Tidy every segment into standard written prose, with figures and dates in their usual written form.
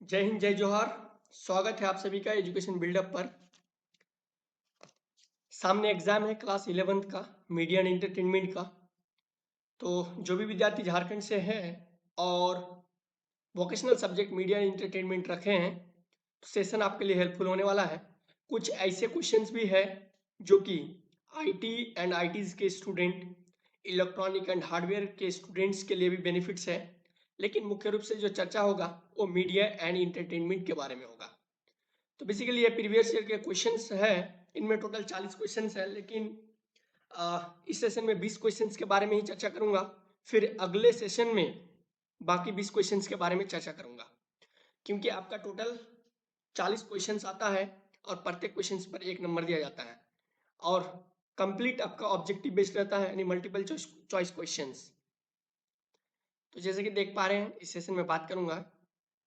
जय हिंद जय जोहार। स्वागत है आप सभी का एजुकेशन बिल्डअप पर। सामने एग्जाम है क्लास 11th का मीडिया एंड एंटरटेनमेंट का। तो जो भी विद्यार्थी झारखंड से हैं और vocational subject media and entertainment रखे हैं तो सेशन आपके लिए हेल्पफुल होने वाला है। कुछ ऐसे क्वेश्चंस भी है जो कि आईटी एंड आईटीज के स्टूडेंट, इलेक्ट्रॉनिक एंड हार्डवेयर के स्टूडेंट्स के लिए भी बेनिफिट्स है, लेकिन मुख्य रूप से जो चर्चा होगा वो मीडिया एंड एंटरटेनमेंट के बारे में होगा। तो बेसिकली ये प्रीवियस ईयर के क्वेश्चंस है, इनमें टोटल 40 क्वेश्चंस है, लेकिन इस सेशन में 20 क्वेश्चंस के बारे में ही चर्चा करूंगा। फिर अगले सेशन में बाकी 20 क्वेश्चंस के बारे में चर्चा करूंगा, क्योंकि आपका टोटल 40 क्वेश्चंस आता है और प्रत्येक क्वेश्चंस पर 1 नंबर दिया जाता है और कंप्लीट आपका ऑब्जेक्टिव बेस्ड रहता है, यानी मल्टीपल चॉइस क्वेश्चंस। तो जैसे कि देख पा रहे हैं इस सेशन में बात करूंगा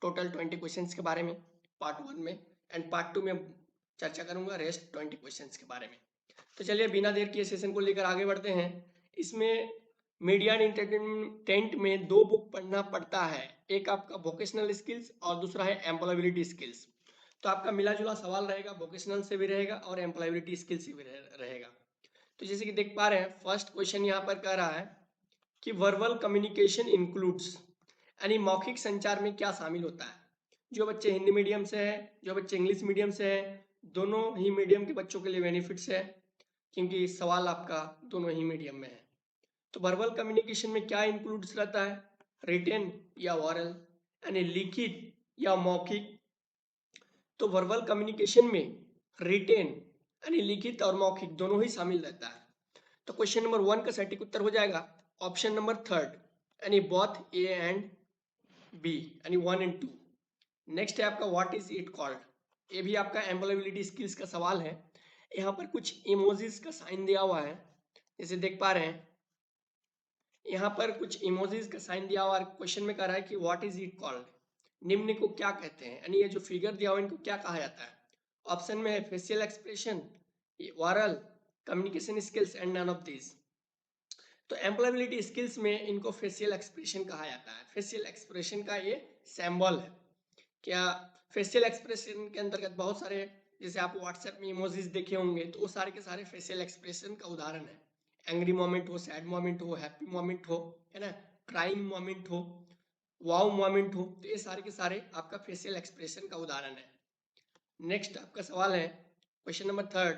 टोटल 20 क्वेश्चंस के बारे में पार्ट 1 में, एंड पार्ट 2 में चर्चा करूंगा रेस्ट 20 क्वेश्चंस के बारे में। तो चलिए बिना देर किए सेशन को लेकर आगे बढ़ते हैं। इसमें मीडिया एंड एंटरटेनमेंट में 2 बुक पढ़ना पड़ता है, एक आपका वोकेशनल स्किल्स और दूसरा है एम्प्लॉयबिलिटी स्किल्स। तो आपका मिला जुला सवाल रहेगा, वोकेशनल से भी रहेगा और एम्प्लॉयबिलिटी स्किल्स से भी रहेगा। तो जैसे कि देख पा रहे हैं फर्स्ट क्वेश्चन यहाँ पर कह रहा है कि वर्बल कम्युनिकेशन इंक्लूड्स, यानी मौखिक संचार में क्या शामिल होता है। जो बच्चे हिंदी मीडियम से हैं, जो बच्चे इंग्लिश मीडियम से हैं, दोनों ही मीडियम के बच्चों के लिए बेनिफिट्स है, क्योंकि सवाल आपका दोनों ही मीडियम में है। तो वर्बल कम्युनिकेशन में क्या इंक्लूड्स रहता है, रिटन या ओरल, यानी लिखित या मौखिक। तो वर्बल कम्युनिकेशन में रिटेन यानी लिखित और मौखिक दोनों ही शामिल रहता है। तो क्वेश्चन नंबर 1 का सटीक उत्तर हो जाएगा ऑप्शन नंबर 3, यानी बोथ ए एंड बी, यानी 1 एंड 2। नेक्स्ट है आपका व्हाट इज इट कॉल्ड, ये भी आपका एम्प्लॉयबिलिटी स्किल्स का सवाल है। यहाँ पर कुछ इमोजीज का साइन दिया हुआ है, जैसे देख पा रहे हैं यहाँ पर कुछ इमोजीज का साइन दिया हुआ है। क्वेश्चन में कह रहा है कि व्हाट इज इट कॉल्ड, निम्न को क्या कहते हैं, यानी ये जो फिगर दिया हुआ है इनको क्या कहा जाता है। ऑप्शन में है facial expression, oral, communication skills and none of this. तो एम्प्लॉयबिलिटी स्किल्स में इनको फेशियल एक्सप्रेशन कहा जाता है। फेशियल एक्सप्रेशन का ये सैम्बल है। क्या फेशियल एक्सप्रेशन के अंतर्गत बहुत सारे, जैसे आप व्हाट्सएप में इमोजीज देखे होंगे तो वो सारे के सारे फेशियल एक्सप्रेशन का उदाहरण है। एंग्री मोमेंट हो, सैड मोमेंट हो, हैप्पी मोमेंट हो, है ना, क्राइम मोमेंट हो, वाव मोमेंट हो, तो ये सारे के सारे आपका फेशियल एक्सप्रेशन का उदाहरण है। नेक्स्ट आपका सवाल है क्वेश्चन नंबर 3,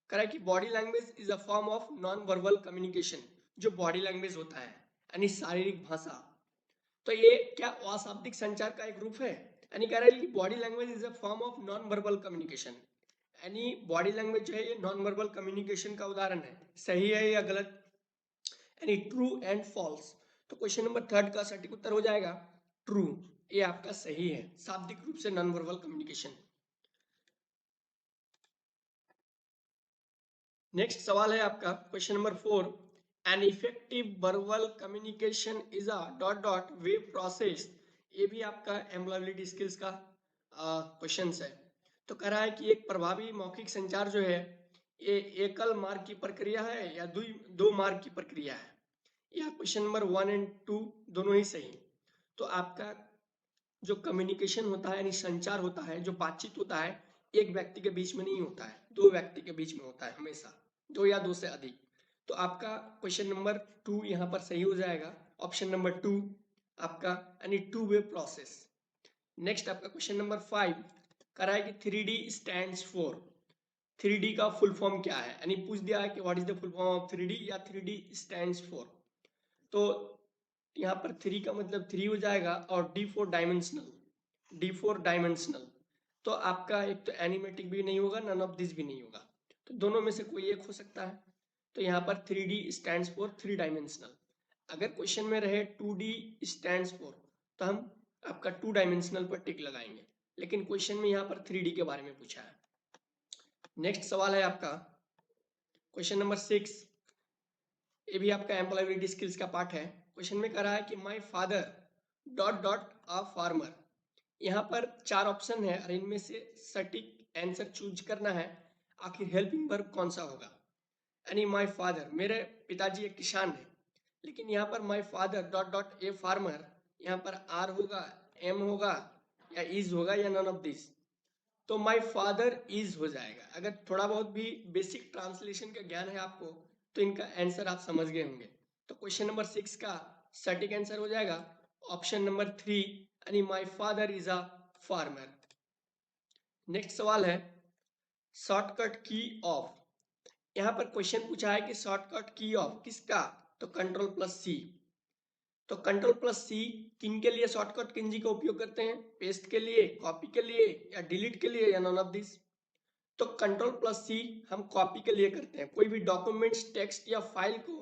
कह रहा है कि body language is a form of non verbal communication. जो बॉडी लैंग्वेज होता है यानी शारीरिक भाषा, तो ये क्या अशाब्दिक संचार का एक रूप है। यानी कह रहा है कि body language is a form of non verbal communication, यानी बॉडी लैंग्वेज जो है ये नॉन वर्बल कम्युनिकेशन का उदाहरण है। सही है या गलत, यानी ट्रू एंड फॉल्स। तो क्वेश्चन नंबर 3 का सटीक उत्तर हो जाएगा ट्रू, ये आपका सही है, शाब्दिक रूप से नॉन वर्बल कम्युनिकेशन। नेक्स्ट सवाल है आपका question number 4, an effective verbal communication is a dot dot web process. ये भी आपका एम्प्लॉयबिलिटी स्किल्स का क्वेश्चन है। तो कह रहा है कि एक प्रभावी मौखिक संचार जो है ये एकल मार्ग की प्रक्रिया है या दो मार्ग की प्रक्रिया है। यह क्वेश्चन नंबर 1 एंड 2 दोनों ही सही। तो आपका जो कम्युनिकेशन होता है यानी संचार होता है, जो बातचीत होता है, एक व्यक्ति के बीच में नहीं होता है, दो व्यक्ति के बीच में होता है हमेशा, दो या दो से अधिक। तो आपका क्वेश्चन नंबर 2 यहाँ पर सही हो जाएगा, ऑप्शन नंबर 2 आपका, यानी टू वे प्रोसेस। नेक्स्ट आपका क्वेश्चन नंबर 5 कह रहा है कि 3D स्टैंड्स फॉर, 3D का फुल फॉर्म क्या है, यानी पूछ दिया है कि what is the full form of 3D या 3D स्टैंड्स फॉर। तो यहाँ पर 3 का मतलब 3 हो जाएगा और D four dimensional, D four dimensional. तो आपका एक तो एनिमेटिक भी नहीं होगा, नन ऑफ दिस भी नहीं होगा, तो दोनों में से कोई एक हो सकता है। तो यहाँ पर 3D स्टैंड्स फॉर 3 डायमेंशनल। अगर क्वेश्चन में रहे 2D स्टैंड्स फॉर तो हम आपका 2 डायमेंशनल पर टिक लगाएंगे, लेकिन क्वेश्चन में यहाँ पर 3D के बारे में पूछा है। नेक्स्ट सवाल है आपका क्वेश्चन नंबर 6, ये भी आपका एम्प्लॉयबिलिटी स्किल्स का पार्ट है। क्वेश्चन में कह रहा है कि my father dot dot a farmer. यहाँ पर 4 ऑप्शन है और इनमें से सटीक आंसर चूज करना है, आखिर हेल्पिंग वर्ब कौन सा होगा। यानी माय फादर, मेरे पिताजी एक किसान है, लेकिन यहाँ पर my father dot dot a farmer, यहाँ पर आर होगा, एम होगा या इज होगा या नन ऑफ दिस। तो माय फादर इज हो जाएगा। अगर थोड़ा बहुत भी बेसिक ट्रांसलेशन का ज्ञान है आपको तो इनका आंसर आप समझ गए होंगे। तो क्वेश्चन नंबर 6 का सटीक आंसर हो जाएगा ऑप्शन नंबर 3 यानी my father is a farmer. Next सवाल है शॉर्टकट की ऑफ। यहाँ पर क्वेश्चन पूछा है कि शॉर्टकट की ऑफ किसका, तो कंट्रोल प्लस सी। तो कंट्रोल प्लस सी किन के लिए शॉर्टकट किंजी का उपयोग करते हैं, पेस्ट के लिए, कॉपी के लिए या डिलीट के लिए या नॉन ऑफ दिस। तो कंट्रोल प्लस सी हम कॉपी के लिए करते हैं। कोई भी डॉक्यूमेंट्स, टेक्स्ट या फाइल को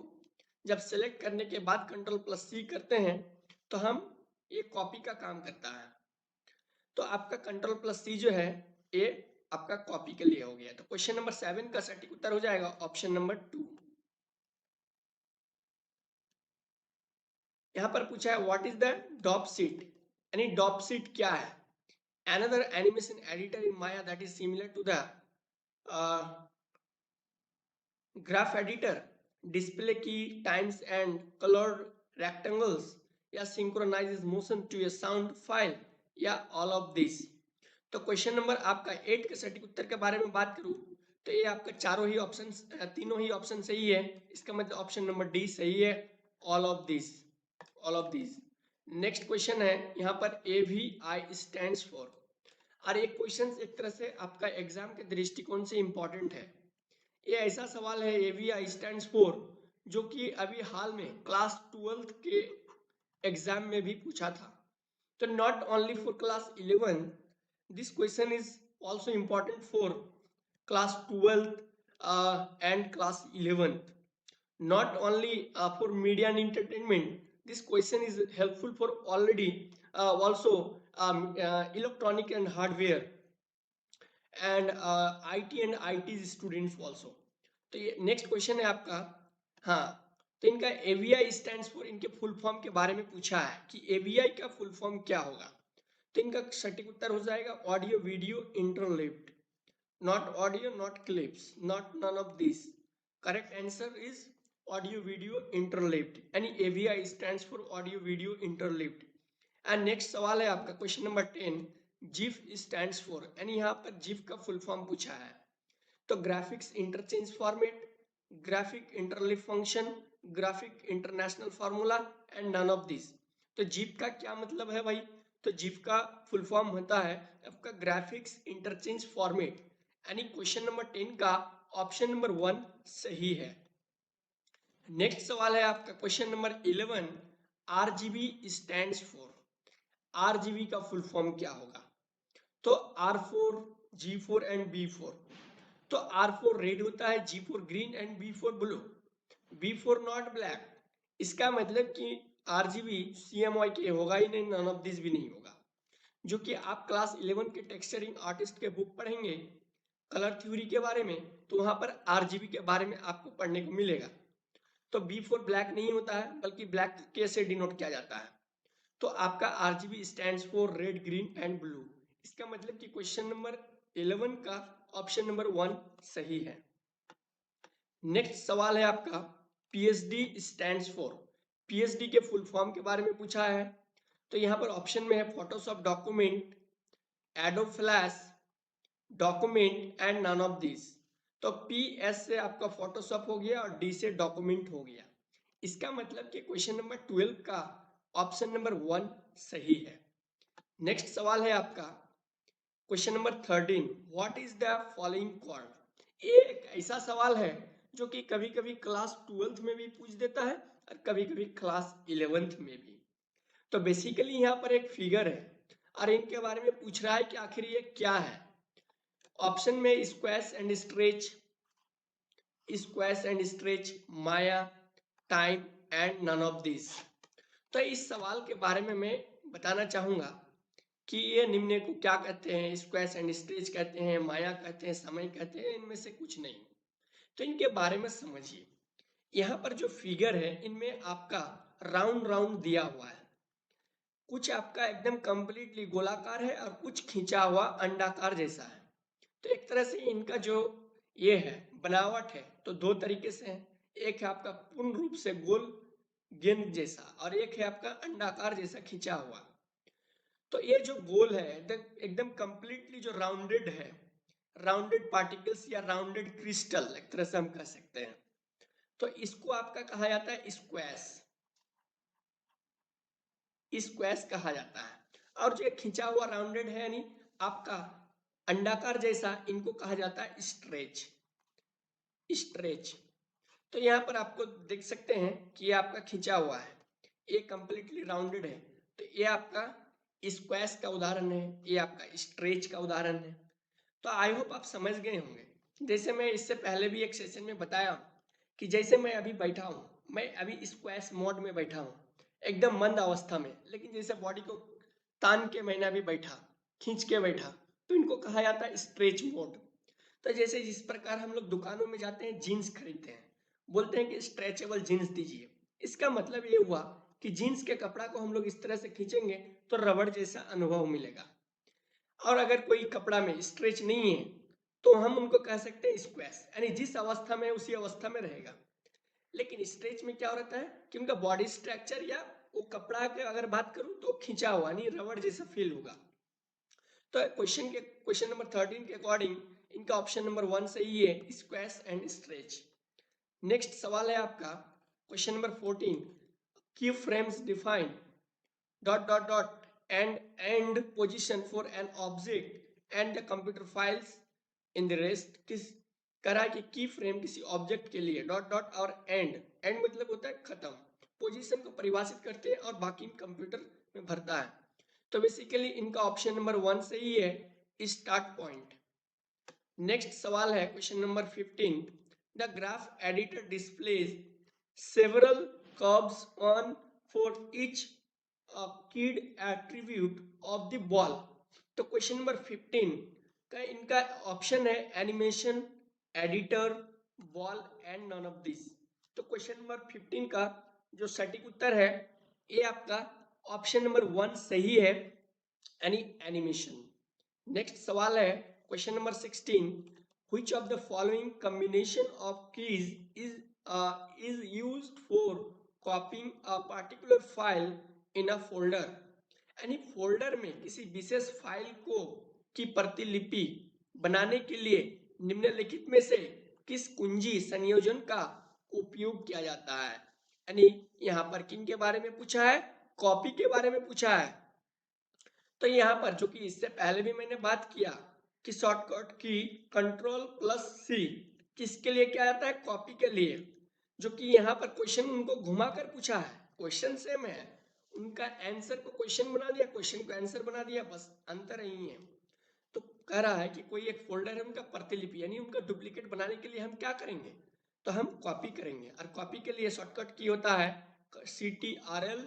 जब सेलेक्ट करने के बाद कंट्रोल प्लस सी करते हैं तो हम ये कॉपी का काम करता है। तो आपका कंट्रोल प्लस सी जो है ये आपका कॉपी के लिए हो गया। तो क्वेश्चन नंबर 7 का सटीक उत्तर हो जाएगा ऑप्शन नंबर 2। यहाँ पर पूछा है व्हाट इज द डॉप सीट, यानी डॉप सीट क्या है। Another animation editor in Maya that is similar to the graph editor, display key times and colored rectangles या synchronizes motion to a sound file या all of this। तो question number आपका 8 के सटीक उत्तर के बारे में बात करूं तो ये आपका चारों ही ऑप्शन, तीनों ही ऑप्शन सही है। इसका मतलब ऑप्शन नंबर डी सही है, all of this, all of this. Next question है यहाँ पर AVI स्टैंड्स फॉर। और ये क्वेश्चन एक तरह से आपका एग्जाम के दृष्टिकोण से इंपॉर्टेंट है। ये ऐसा सवाल है AVI स्टैंड्स फॉर जो कि अभी हाल में क्लास 12th के एग्जाम में भी पूछा था। तो not only for class 11, this question is also important for class 12th and class 11th। Not only for media and entertainment, this question is helpful for already also electronic and hardware and IT and IT students also। तो ये next question है आपका। हाँ, तो इनका AVI stands for, इनके full form के बारे में पूछा है कि AVI का फुल फॉर्म क्या होगा। तो इनका सटीक उत्तर हो जाएगा audio video interleaved, not audio, not clips, not none of these। Correct answer is audio video interleaved, यानी AVI stands for audio video interleaved। And next सवाल है आपका question number 10 GIF stands for, यानी यहाँ पर GIF का full form पूछा है। तो graphics interchange format, graphic interleave function, graphic international formula and none of this. तो GIF का क्या मतलब है भाई, तो GIF का फुल फॉर्म होता है आपका ग्राफिक्स इंटरचेंज फॉर्मेट, यानी क्वेश्चन नंबर 10 का ऑप्शन नंबर 1 सही है। नेक्स्ट सवाल है आपका question number 11 RGB stands for. RGB का फुल फॉर्म क्या होगा, तो R4, G4 एंड B4। तो R4 रेड होता है, G4 green and B4 blue. B4 not black, इसका मतलब कि RGB CMYK होगा ही नहीं, नन ऑफ दिस भी नहीं होगा। जो कि आप क्लास 11 के टेक्सचरिंग आर्टिस्ट के बुक पढ़ेंगे कलर थ्योरी के बारे में तो वहां पर RGB के बारे में आपको पढ़ने को मिलेगा। तो B4 ब्लैक नहीं होता है बल्कि ब्लैक के से डिनोट किया जाता है। तो आपका RGB stands for red green and blue. इसका मतलब कि क्वेश्चन नंबर 11 का ऑप्शन नंबर 1 सही है। नेक्स्ट सवाल है आपका PSD स्टैंड्स फॉर। PSD के फुल फॉर्म के बारे में पूछा है। तो यहाँ पर ऑप्शन में है Photoshop document, Adobe Flash, document and none of this. तो PS से आपका फोटोशॉप हो गया और D से डॉक्यूमेंट हो गया। इसका मतलब कि क्वेश्चन नंबर 12 का ऑप्शन नंबर 1 सही है। नेक्स्ट सवाल है आपका question number 13 what is the following cord. ये एक ऐसा सवाल है जो कि कभी कभी क्लास 12th में भी पूछ देता है और कभी कभी क्लास 11th में भी। तो बेसिकली यहाँ पर एक फिगर है और इनके बारे में पूछ रहा है कि आखिर ये क्या है। ऑप्शन में squash and stretch, squash and stretch, Maya, time and none of this. तो इस सवाल के बारे में मैं बताना चाहूंगा कि ये निम्न को क्या कहते हैं, स्क्वैश एंड स्ट्रेच कहते हैं, माया कहते हैं, समय कहते हैं, इनमें से कुछ नहीं। तो इनके बारे में समझिए। यहाँ पर जो फिगर है इनमें आपका राउंड राउंड दिया हुआ है, कुछ आपका एकदम कंप्लीटली गोलाकार है और कुछ खींचा हुआ अंडाकार जैसा है। तो एक तरह से इनका जो ये है बनावट है तो दो तरीके से है। एक है आपका पूर्ण रूप से गोल गेंद जैसा और एक है आपका अंडाकार जैसा खींचा हुआ। तो ये जो गोल है एकदम कंप्लीटली जो राउंडेड है, राउंडेड पार्टिकल्स या राउंडेड क्रिस्टल एक तरह से हम कह सकते हैं, तो इसको आपका कहा जाता है स्क्वैश, स्क्वैश कहा जाता है। और जो खिंचा हुआ राउंडेड है यानी आपका अंडाकार जैसा, इनको कहा जाता है स्ट्रेच, स्ट्रेच। तो यहाँ पर आपको देख सकते हैं कि ये आपका खिंचा हुआ है, ये कंप्लीटली राउंडेड है, तो ये आपका स्क्वैश का उदाहरण है, ये आपका स्ट्रेच का उदाहरण है। तो आई होप आप समझ गए होंगे। जैसे मैं इससे पहले भी एक सेशन में बताया कि जैसे मैं अभी बैठा हूँ, मैं अभी स्क्वैश मोड में बैठा हूँ, एकदम मंद अवस्था में, लेकिन जैसे बॉडी को तान के मैंने अभी बैठा, खींच के बैठा, तो इनको कहा जाता है स्ट्रेच मोड। तो जैसे जिस प्रकार हम लोग दुकानों में जाते हैं, जीन्स खरीदते हैं, बोलते हैं कि स्ट्रेचेबल जीन्स दीजिए, इसका मतलब ये हुआ कि जीन्स के कपड़ा को हम लोग इस तरह से खींचेंगे तो रबड़ जैसा अनुभव मिलेगा। और अगर कोई कपड़ा में स्ट्रेच नहीं है तो हम उनको कह सकते हैं स्क्वैश, यानी जिस अवस्था में उसी अवस्था में रहेगा। लेकिन स्ट्रेच में क्या होता है कि उनका बॉडी स्ट्रक्चर या वो कपड़ा के अगर बात करूं तो खिंचा हुआ यानी रबड़ जैसा फील होगा। तो क्वेश्चन नंबर 13 के अकॉर्डिंग इनका ऑप्शन नंबर 1 सही है, स्क्वैश एंड स्ट्रेच। नेक्स्ट सवाल है आपका क्वेश्चन नंबर 14, की frames define dot dot dot and end position for an object and the computer files in the rest। किस करा कि की फ्रेम किसी ऑब्जेक्ट के लिए डॉट डॉट और एंड, एंड मतलब होता है खत्म, पोजीशन को परिभाषित करते हैं और बाकी कंप्यूटर में भरता है। तो बेसिकली इनका ऑप्शन नंबर 1 सही है, स्टार्ट पॉइंट। नेक्स्ट सवाल है question number 15, the graph editor displays several curves on for each कीड एट्रीब्यूट ऑफ द बॉल। तो क्वेश्चन नंबर 15 का इनका ऑप्शन है animation, editor, ball and none of this. तो क्वेश्चन नंबर 15 का जो सटीक उत्तर है ये आपका ऑप्शन नंबर 1 सही है, यानी एनिमेशन। नेक्स्ट सवाल है question number 16, which of the following combination of keys is used for copying a particular file in a folder। यानी फोल्डर में किसी विशेष फाइल को की प्रतिलिपि बनाने के लिए निम्नलिखित में से किस कुंजी संयोजन का उपयोग किया जाता है। यानी यहाँ पर किन के बारे में पूछा है, कॉपी के बारे में पूछा है। तो यहाँ पर जो कि इससे पहले भी मैंने बात किया कि शॉर्टकट की कंट्रोल प्लस सी किसके लिए क्या आता है, कॉपी के लिए। जो कि यहाँ पर क्वेश्चन उनको घुमा कर पूछा है, क्वेश्चन सेम है, उनका आंसर को क्वेश्चन बना दिया, क्वेश्चन को आंसर बना दिया, बस अंतर यही है। तो कह रहा है कि कोई एक फोल्डर है उनका प्रतिलिपि, यानी उनका डुप्लीकेट बनाने के लिए हम क्या करेंगे, तो हम कॉपी करेंगे। और कॉपी के लिए शॉर्टकट की होता है CTRL,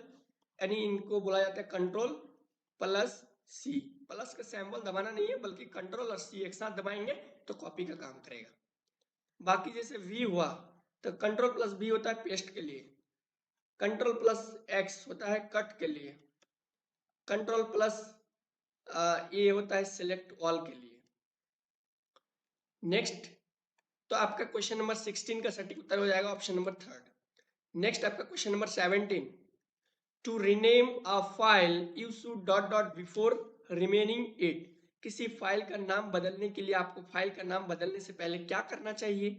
यानी इनको बोला जाता है कंट्रोल प्लस सी। प्लस का सिंबल दबाना नहीं है बल्कि कंट्रोल और सी एक साथ दबाएंगे तो कॉपी का काम करेगा। बाकी जैसे वी हुआ तो कंट्रोल प्लस बी होता है पेस्ट के लिए, कंट्रोल प्लस एक्स होता है कट के लिए, कंट्रोल प्लस ए होता है सिलेक्ट ऑल के लिए। नेक्स्ट, तो आपका क्वेश्चन नंबर 16 का सटीक उत्तर हो जाएगा ऑप्शन नंबर 3। नेक्स्ट आपका question number 17, to rename a file you should dot dot before remaining it. किसी फाइल का नाम बदलने के लिए आपको फाइल का नाम बदलने से पहले क्या करना चाहिए,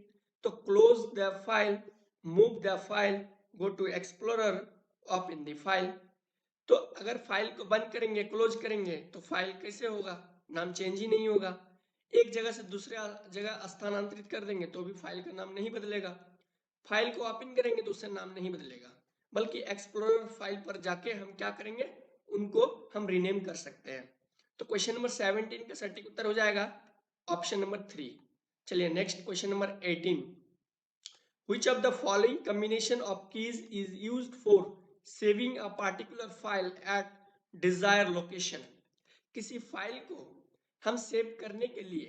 तो close the file, move the file, go to explorer, open the file. तो अगर फाइल को बंद करेंगे, क्लोज करेंगे तो फाइल कैसे होगा, नाम चेंज ही नहीं होगा। एक जगह से दूसरे जगह स्थानांतरित कर देंगे तो भी फाइल का नाम नहीं बदलेगा। फाइल को ओपन करेंगे तो उससे नाम नहीं बदलेगा, बल्कि एक्सप्लोरर फाइल पर जाके हम क्या करेंगे, उनको हम रीनेम कर सकते हैं। तो क्वेश्चन नंबर 17 का सटीक उत्तर हो जाएगा ऑप्शन नंबर 3। चलिए next question number 18, which of the following combination of keys is used for saving a particular file at desired location। किसी फाइल को हम सेव करने के लिए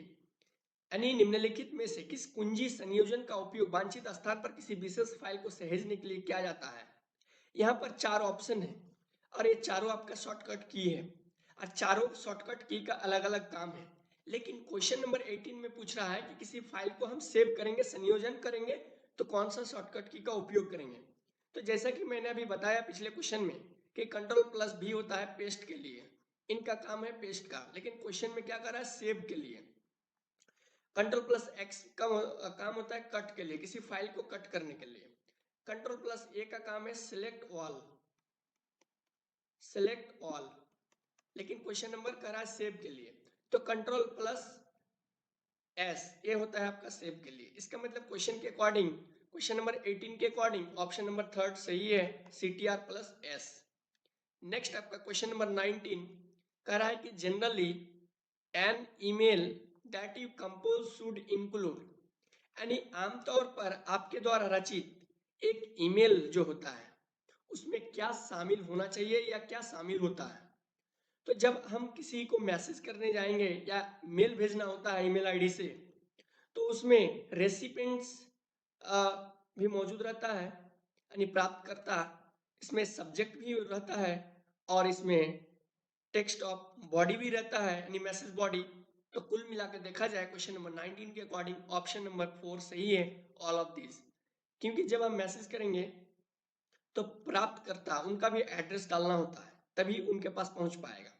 यानी निम्नलिखित में से किस कुंजी संयोजन का उपयोग वांछित स्थान पर किसी विशेष फाइल को सहेजने के लिए किया जाता है। यहाँ पर 4 ऑप्शन है और ये चारों आपका शॉर्टकट की है और चारों शॉर्टकट की का अलग अलग काम है। लेकिन क्वेश्चन नंबर 18 में पूछ रहा है कि किसी फाइल को हम सेव करेंगे, संयोजन करेंगे, तो कौन सा शॉर्टकट की का उपयोग करेंगे। तो जैसा कि मैंने अभी बताया पिछले क्वेश्चन में कि कंट्रोल प्लस भी होता है पेस्ट के लिए, इनका काम है पेस्ट का, लेकिन क्वेश्चन में क्या कर रहा है, सेव के लिए। कंट्रोल प्लस एक्स का काम होता है कट के लिए, किसी फाइल को कट करने के लिए। कंट्रोल प्लस ए का काम है सिलेक्ट ऑल, सिलेक्ट ऑल, लेकिन क्वेश्चन नंबर कर रहा है सेव के लिए। तो कंट्रोल प्लस एस ये होता है आपका सेव के लिए। इसका मतलब क्वेश्चन के अकॉर्डिंग, क्वेश्चन नंबर 18 के अकॉर्डिंग ऑप्शन नंबर थर्ड सही है, CTR प्लस एस। नेक्स्ट आपका क्वेश्चन नंबर 19 कह रहा है कि generally an email that you compose should include, यानी आमतौर पर आपके द्वारा रचित एक ईमेल जो होता है उसमें क्या शामिल होना चाहिए या क्या शामिल होता है। तो जब हम किसी को मैसेज करने जाएंगे या मेल भेजना होता है ईमेल आईडी से, तो उसमें रेसिपिएंट्स भी मौजूद रहता है, यानी प्राप्तकर्ता, इसमें सब्जेक्ट भी रहता है और इसमें टेक्स्ट ऑफ बॉडी भी रहता है, यानी मैसेज बॉडी। तो कुल मिलाकर देखा जाए क्वेश्चन नंबर 19 के अकॉर्डिंग ऑप्शन नंबर 4 सही है, ऑल ऑफ दिस। क्योंकि जब हम मैसेज करेंगे तो प्राप्तकर्ता उनका भी एड्रेस डालना होता है, तभी उनके पास पहुंच पाएगा।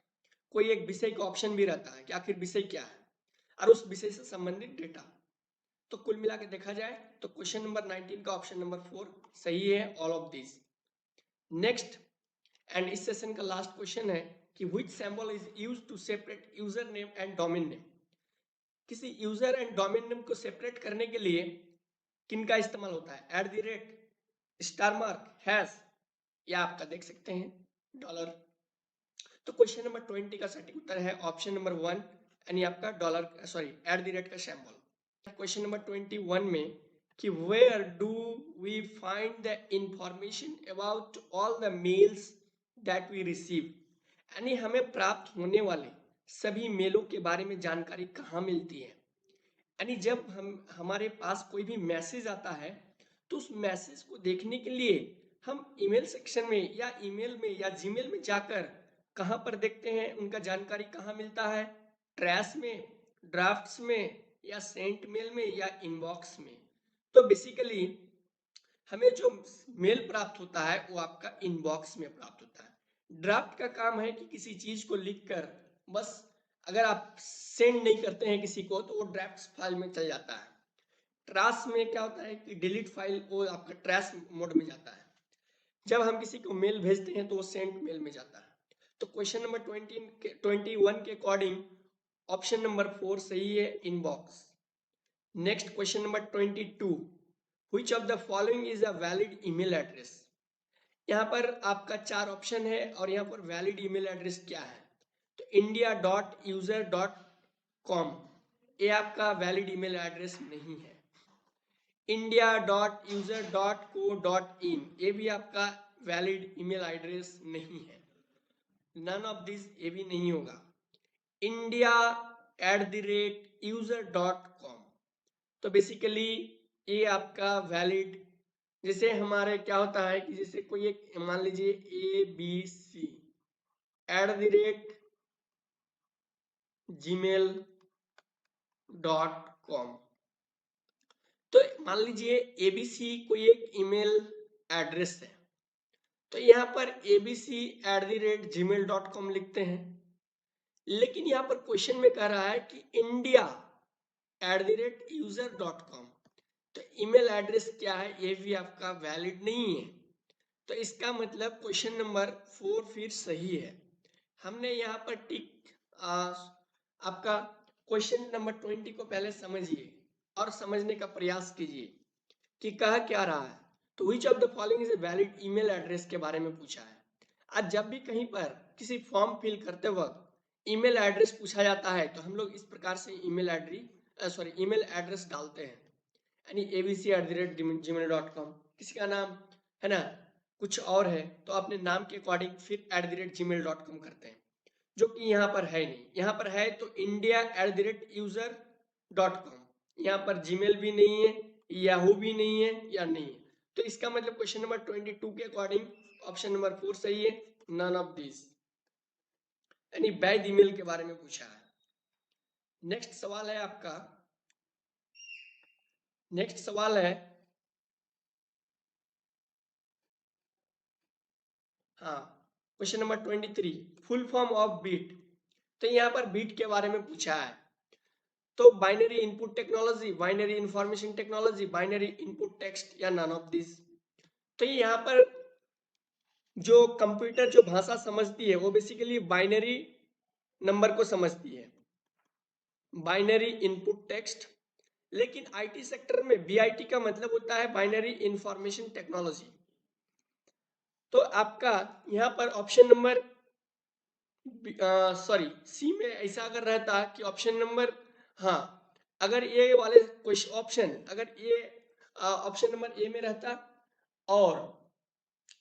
कोई एक विषय का ऑप्शन भी रहता है कि आखिर विषय क्या है और उस विषय से संबंधित डेटा। तो कुल मिला के देखा जाए तो क्वेश्चन नंबर 19 का ऑप्शन नंबर 4 सही है, all of this. Next and इस सेशन का लास्ट क्वेश्चन है कि which symbol is used to separate user name and domain name. किसी यूजर एंड डोमेन नेम को सेपरेट करने के लिए किन का इस्तेमाल होता है, at the rate, star mark, hash, या आपका देख सकते हैं डॉलर। तो क्वेश्चन नंबर 20 का सटीक उत्तर है ऑप्शन नंबर 1, यानी आपका dollar sorry at the rate का सिंबल। क्वेश्चन नंबर 21 में कि where do we find the information about all the mails that we receive, यानी हमें प्राप्त होने वाले सभी मेलों के बारे में जानकारी कहाँ मिलती है। यानी जब हमारे पास कोई भी मैसेज आता है तो उस मैसेज को देखने के लिए हम ईमेल सेक्शन में या ईमेल में या जीमेल में जाकर कहाँ पर देखते हैं, उनका जानकारी कहाँ मिलता है, ट्रैश में, ड्राफ्ट्स में, या सेंट मेल में, या इनबॉक्स में। तो बेसिकली हमें जो मेल प्राप्त होता है वो आपका इनबॉक्स में प्राप्त होता है। ड्राफ्ट का काम है कि किसी चीज को लिखकर बस अगर आप सेंड नहीं करते हैं किसी को तो वो ड्राफ्ट फाइल में चल जाता है। ट्रैश में क्या होता है कि डिलीट फाइल वो आपका ट्रैश मोड में जाता है। जब हम किसी को मेल भेजते हैं तो वो सेंट मेल में जाता है। तो क्वेश्चन नंबर 21 के अकॉर्डिंग ऑप्शन नंबर 4 सही है, inbox. Next question number 22, which of the following is a valid email address. यहाँ पर आपका 4 ऑप्शन है और यहाँ पर वैलिड ईमेल एड्रेस क्या है। तो india.user.com ये आपका वैलिड ईमेल एड्रेस नहीं है। india.user.co.in ये भी आपका वैलिड ईमेल एड्रेस नहीं है। नन ऑफ दिस ये भी नहीं होगा। india@user.com तो बेसिकली ये आपका वैलिड, जैसे हमारे क्या होता है कि जैसे कोई एक मान लीजिए abc@gmail.com, तो मान लीजिए एबीसी कोई एक ईमेल एड्रेस है, तो यहाँ पर abc@gmail.com लिखते हैं। लेकिन यहाँ पर क्वेश्चन में कह रहा है कि india@user.com, तो ईमेल एड्रेस क्या है ये भी आपका वैलिड नहीं है। तो इसका मतलब क्वेश्चन नंबर 4 फिर सही है। हमने यहाँ पर टिक आपका क्वेश्चन नंबर 20 को पहले समझिए और समझने का प्रयास कीजिए कि कह क्या रहा है। तो which of the following is a valid email address के बारे में पूछा है। आज जब भी कहीं पर किसी फॉर्म फिल करते वक्त ईमेल एड्रेस पूछा जाता है तो हम लोग इस प्रकार से ईमेल एड्रेस डालते हैं, यानी abc@gmail.com। किसी का नाम है ना कुछ और है तो अपने नाम के अकॉर्डिंग फिर @gmail.com करते हैं, जो कि यहाँ पर है नहीं। यहाँ पर है तो india@user.com, यहाँ पर जीमेल भी नहीं है, याहू भी नहीं है, या नहीं है। तो इसका मतलब क्वेश्चन नंबर 22 के अकॉर्डिंग ऑप्शन नंबर 4 सही है, नन ऑफ दिस, यानी वैध ईमेल के बारे में पूछा है। नेक्स्ट सवाल है आपका, नेक्स्ट सवाल है हाँ question number 23, full form of bit. तो यहाँ पर बीट के बारे में पूछा है। तो binary input technology, binary information technology, binary input text, या नन ऑफ दिस। तो यहाँ पर जो कंप्यूटर जो भाषा समझती है वो बेसिकली बाइनरी नंबर को समझती है, बाइनरी इनपुट टेक्स्ट। लेकिन आईटी सेक्टर में बीआईटी का मतलब होता है बाइनरी इंफॉर्मेशन टेक्नोलॉजी। तो आपका यहाँ पर ऑप्शन नंबर सॉरी सी में ऐसा अगर रहता कि ऑप्शन नंबर, हाँ, अगर ए वाले क्वेश्चन ऑप्शन, अगर ए ऑप्शन नंबर ए में रहता और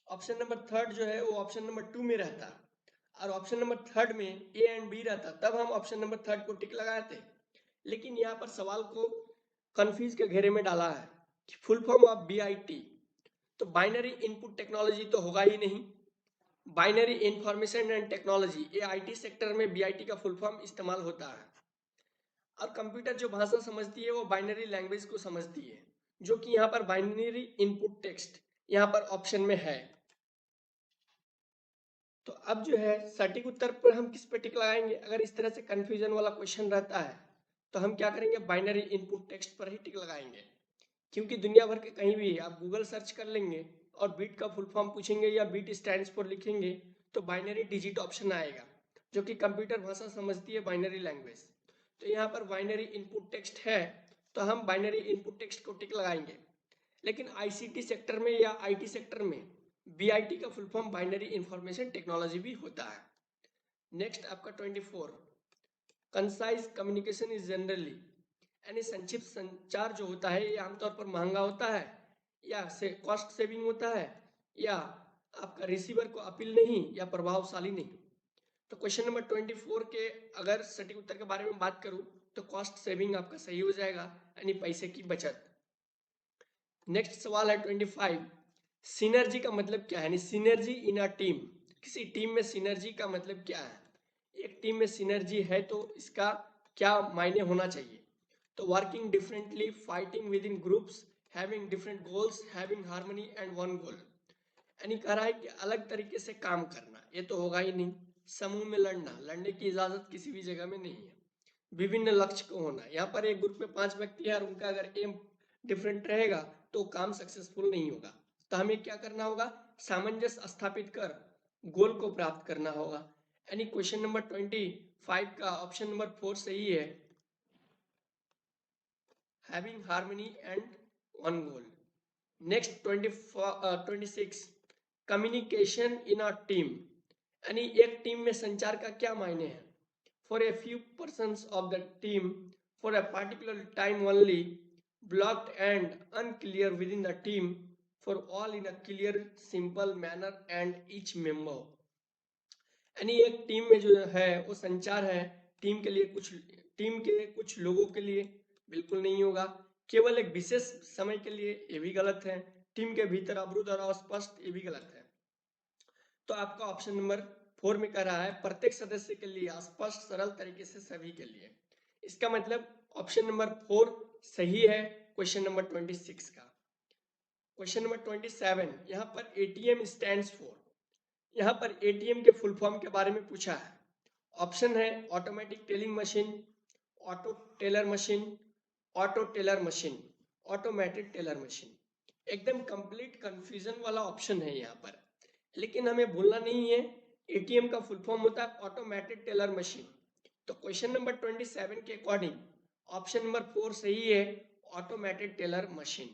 ऑप्शन नंबर थर्ड जो है वो ऑप्शन नंबर 2 में रहता, और ऑप्शन नंबर थर्ड में ए एंड बी रहता, तब हम ऑप्शन नंबर थर्ड को टिक लगाए थे। लेकिन यहाँ पर सवाल को कंफ्यूज के घेरे में डाला है कि फुल फॉर्म ऑफ बीआईटी, तो बाइनरी इनपुट टेक्नोलॉजी तो होगा ही नहीं। बाइनरी इंफॉर्मेशन एंड टेक्नोलॉजी, ये आईटी सेक्टर में बीआईटी का फुल फॉर्म इस्तेमाल होता है। और कंप्यूटर जो भाषा समझती है वो बाइनरी लैंग्वेज को समझती है, जो कि यहाँ पर बाइनरी इनपुट टेक्स्ट यहाँ पर ऑप्शन में है। तो अब जो है सटीक उत्तर पर हम किस पे टिक लगाएंगे? अगर इस तरह से कंफ्यूजन वाला क्वेश्चन रहता है तो हम क्या करेंगे? बाइनरी इनपुट टेक्स्ट पर ही टिक लगाएंगे, क्योंकि दुनिया भर के कहीं भी आप गूगल सर्च कर लेंगे और बीट का फुल फॉर्म पूछेंगे या बीट स्टैंड्स फॉर लिखेंगे तो बाइनरी डिजिट ऑप्शन आएगा, जो कि कंप्यूटर भाषा समझती है, बाइनरी लैंग्वेज। तो यहाँ पर बाइनरी इनपुट टेक्स्ट है तो हम बाइनरी इनपुट टेक्स्ट को टिक लगाएंगे। लेकिन आईसीटी सेक्टर में या आईटी सेक्टर में बीआईटी का full form binary information technology भी होता है। नेक्स्ट आपका 24, कंसाइज कम्युनिकेशन इज जनरली, यानी संक्षिप्त संचार जो होता है ये आमतौर पर महंगा होता है या से कॉस्ट सेविंग होता है, या आपका रिसीवर को अपील नहीं या प्रभावशाली नहीं। तो क्वेश्चन नंबर 24 के अगर सटीक उत्तर के बारे में बात करूं तो कॉस्ट सेविंग आपका सही हो जाएगा, यानी पैसे की बचत। नेक्स्ट सवाल है 25, सिनर्जी का मतलब क्या है? यानी सिनर्जी इन अ टीम, किसी टीम में सिनर्जी का मतलब क्या है? एक टीम में सिनर्जी है तो इसका क्या मायने होना चाहिए? तो working differently, fighting with in groups, having different goals, having harmony and one goal. यानी कह रहा है कि अलग तरीके से काम करना, ये तो होगा ही नहीं। समूह में लड़ना, लड़ने की इजाजत किसी भी जगह में नहीं है। विभिन्न लक्ष्य को होना, यहाँ पर एक ग्रुप में 5 व्यक्ति है और उनका अगर एम डिफरेंट रहेगा तो काम सक्सेसफुल नहीं होगा। तो हमें क्या करना होगा? सामंजस्य स्थापित कर गोल को प्राप्त करना होगा। यानी क्वेश्चन नंबर 25 का ऑप्शन नंबर 4 सही है, having harmony and one goal. Next 26, communication in a team, यानी एक टीम में संचार का क्या मायने है? For a few persons of the team, for a particular time only, blocked and unclear within the team, for all in a clear simple manner and each member। यानी एक टीम में जो है वो संचार है टीम के लिए, कुछ टीम के कुछ लोगों के लिए बिल्कुल नहीं होगा, केवल एक विशेष समय के लिए, ये भी गलत है। टीम के भीतर अवरुद्ध और अस्पष्ट, ये भी गलत है। तो आपका ऑप्शन नंबर 4 में कह रहा है प्रत्येक सदस्य के लिए, स्पष्ट सरल तरीके से सभी के लिए। इसका मतलब ऑप्शन नंबर 4 सही है क्वेश्चन नंबर 26 का। क्वेश्चन नंबर 27, यहाँ पर एटीएम स्टैंड्स फॉर, यहाँ पर एटीएम के फुल फॉर्म के बारे में पूछा है। ऑप्शन है automatic telling machine, auto teller machine, auto teller machine, automated teller machine. एकदम कंप्लीट कंफ्यूजन वाला ऑप्शन है यहाँ पर, लेकिन हमें भूलना नहीं है एटीएम का फुल फॉर्म होता है ऑटोमेटेड टेलर मशीन। तो क्वेश्चन नंबर 27 के अकॉर्डिंग ऑप्शन नंबर 4 सही है, automated teller machine.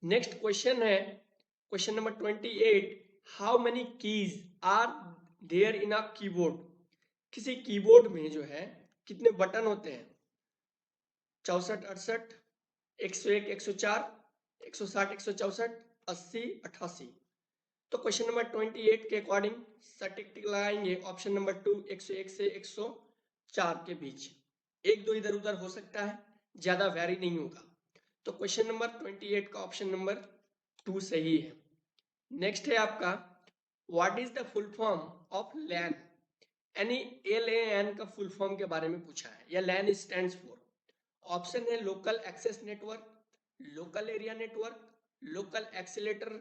Next question है question number 28, how many keys are there in a keyboard, किसी कीबोर्ड में जो है कितने बटन होते हैं? 64, 68, 101, 104, 160, 164, 80, 88। तो क्वेश्चन नंबर 28 के अकॉर्डिंग सटीक टिक लगाएंगे ऑप्शन नंबर 2, 101 से 104 के बीच। एक दो इधर उधर हो सकता है, ज्यादा वैरी नहीं होगा। तो क्वेश्चन नंबर 28 का ऑप्शन नंबर 2 सही है। नेक्स्ट है आपका what is the full form of LAN, यानी LAN का फुल फॉर्म के बारे में पूछा है, या लैन स्टैंड्स फॉर। ऑप्शन है local access network, local area network, local accelerator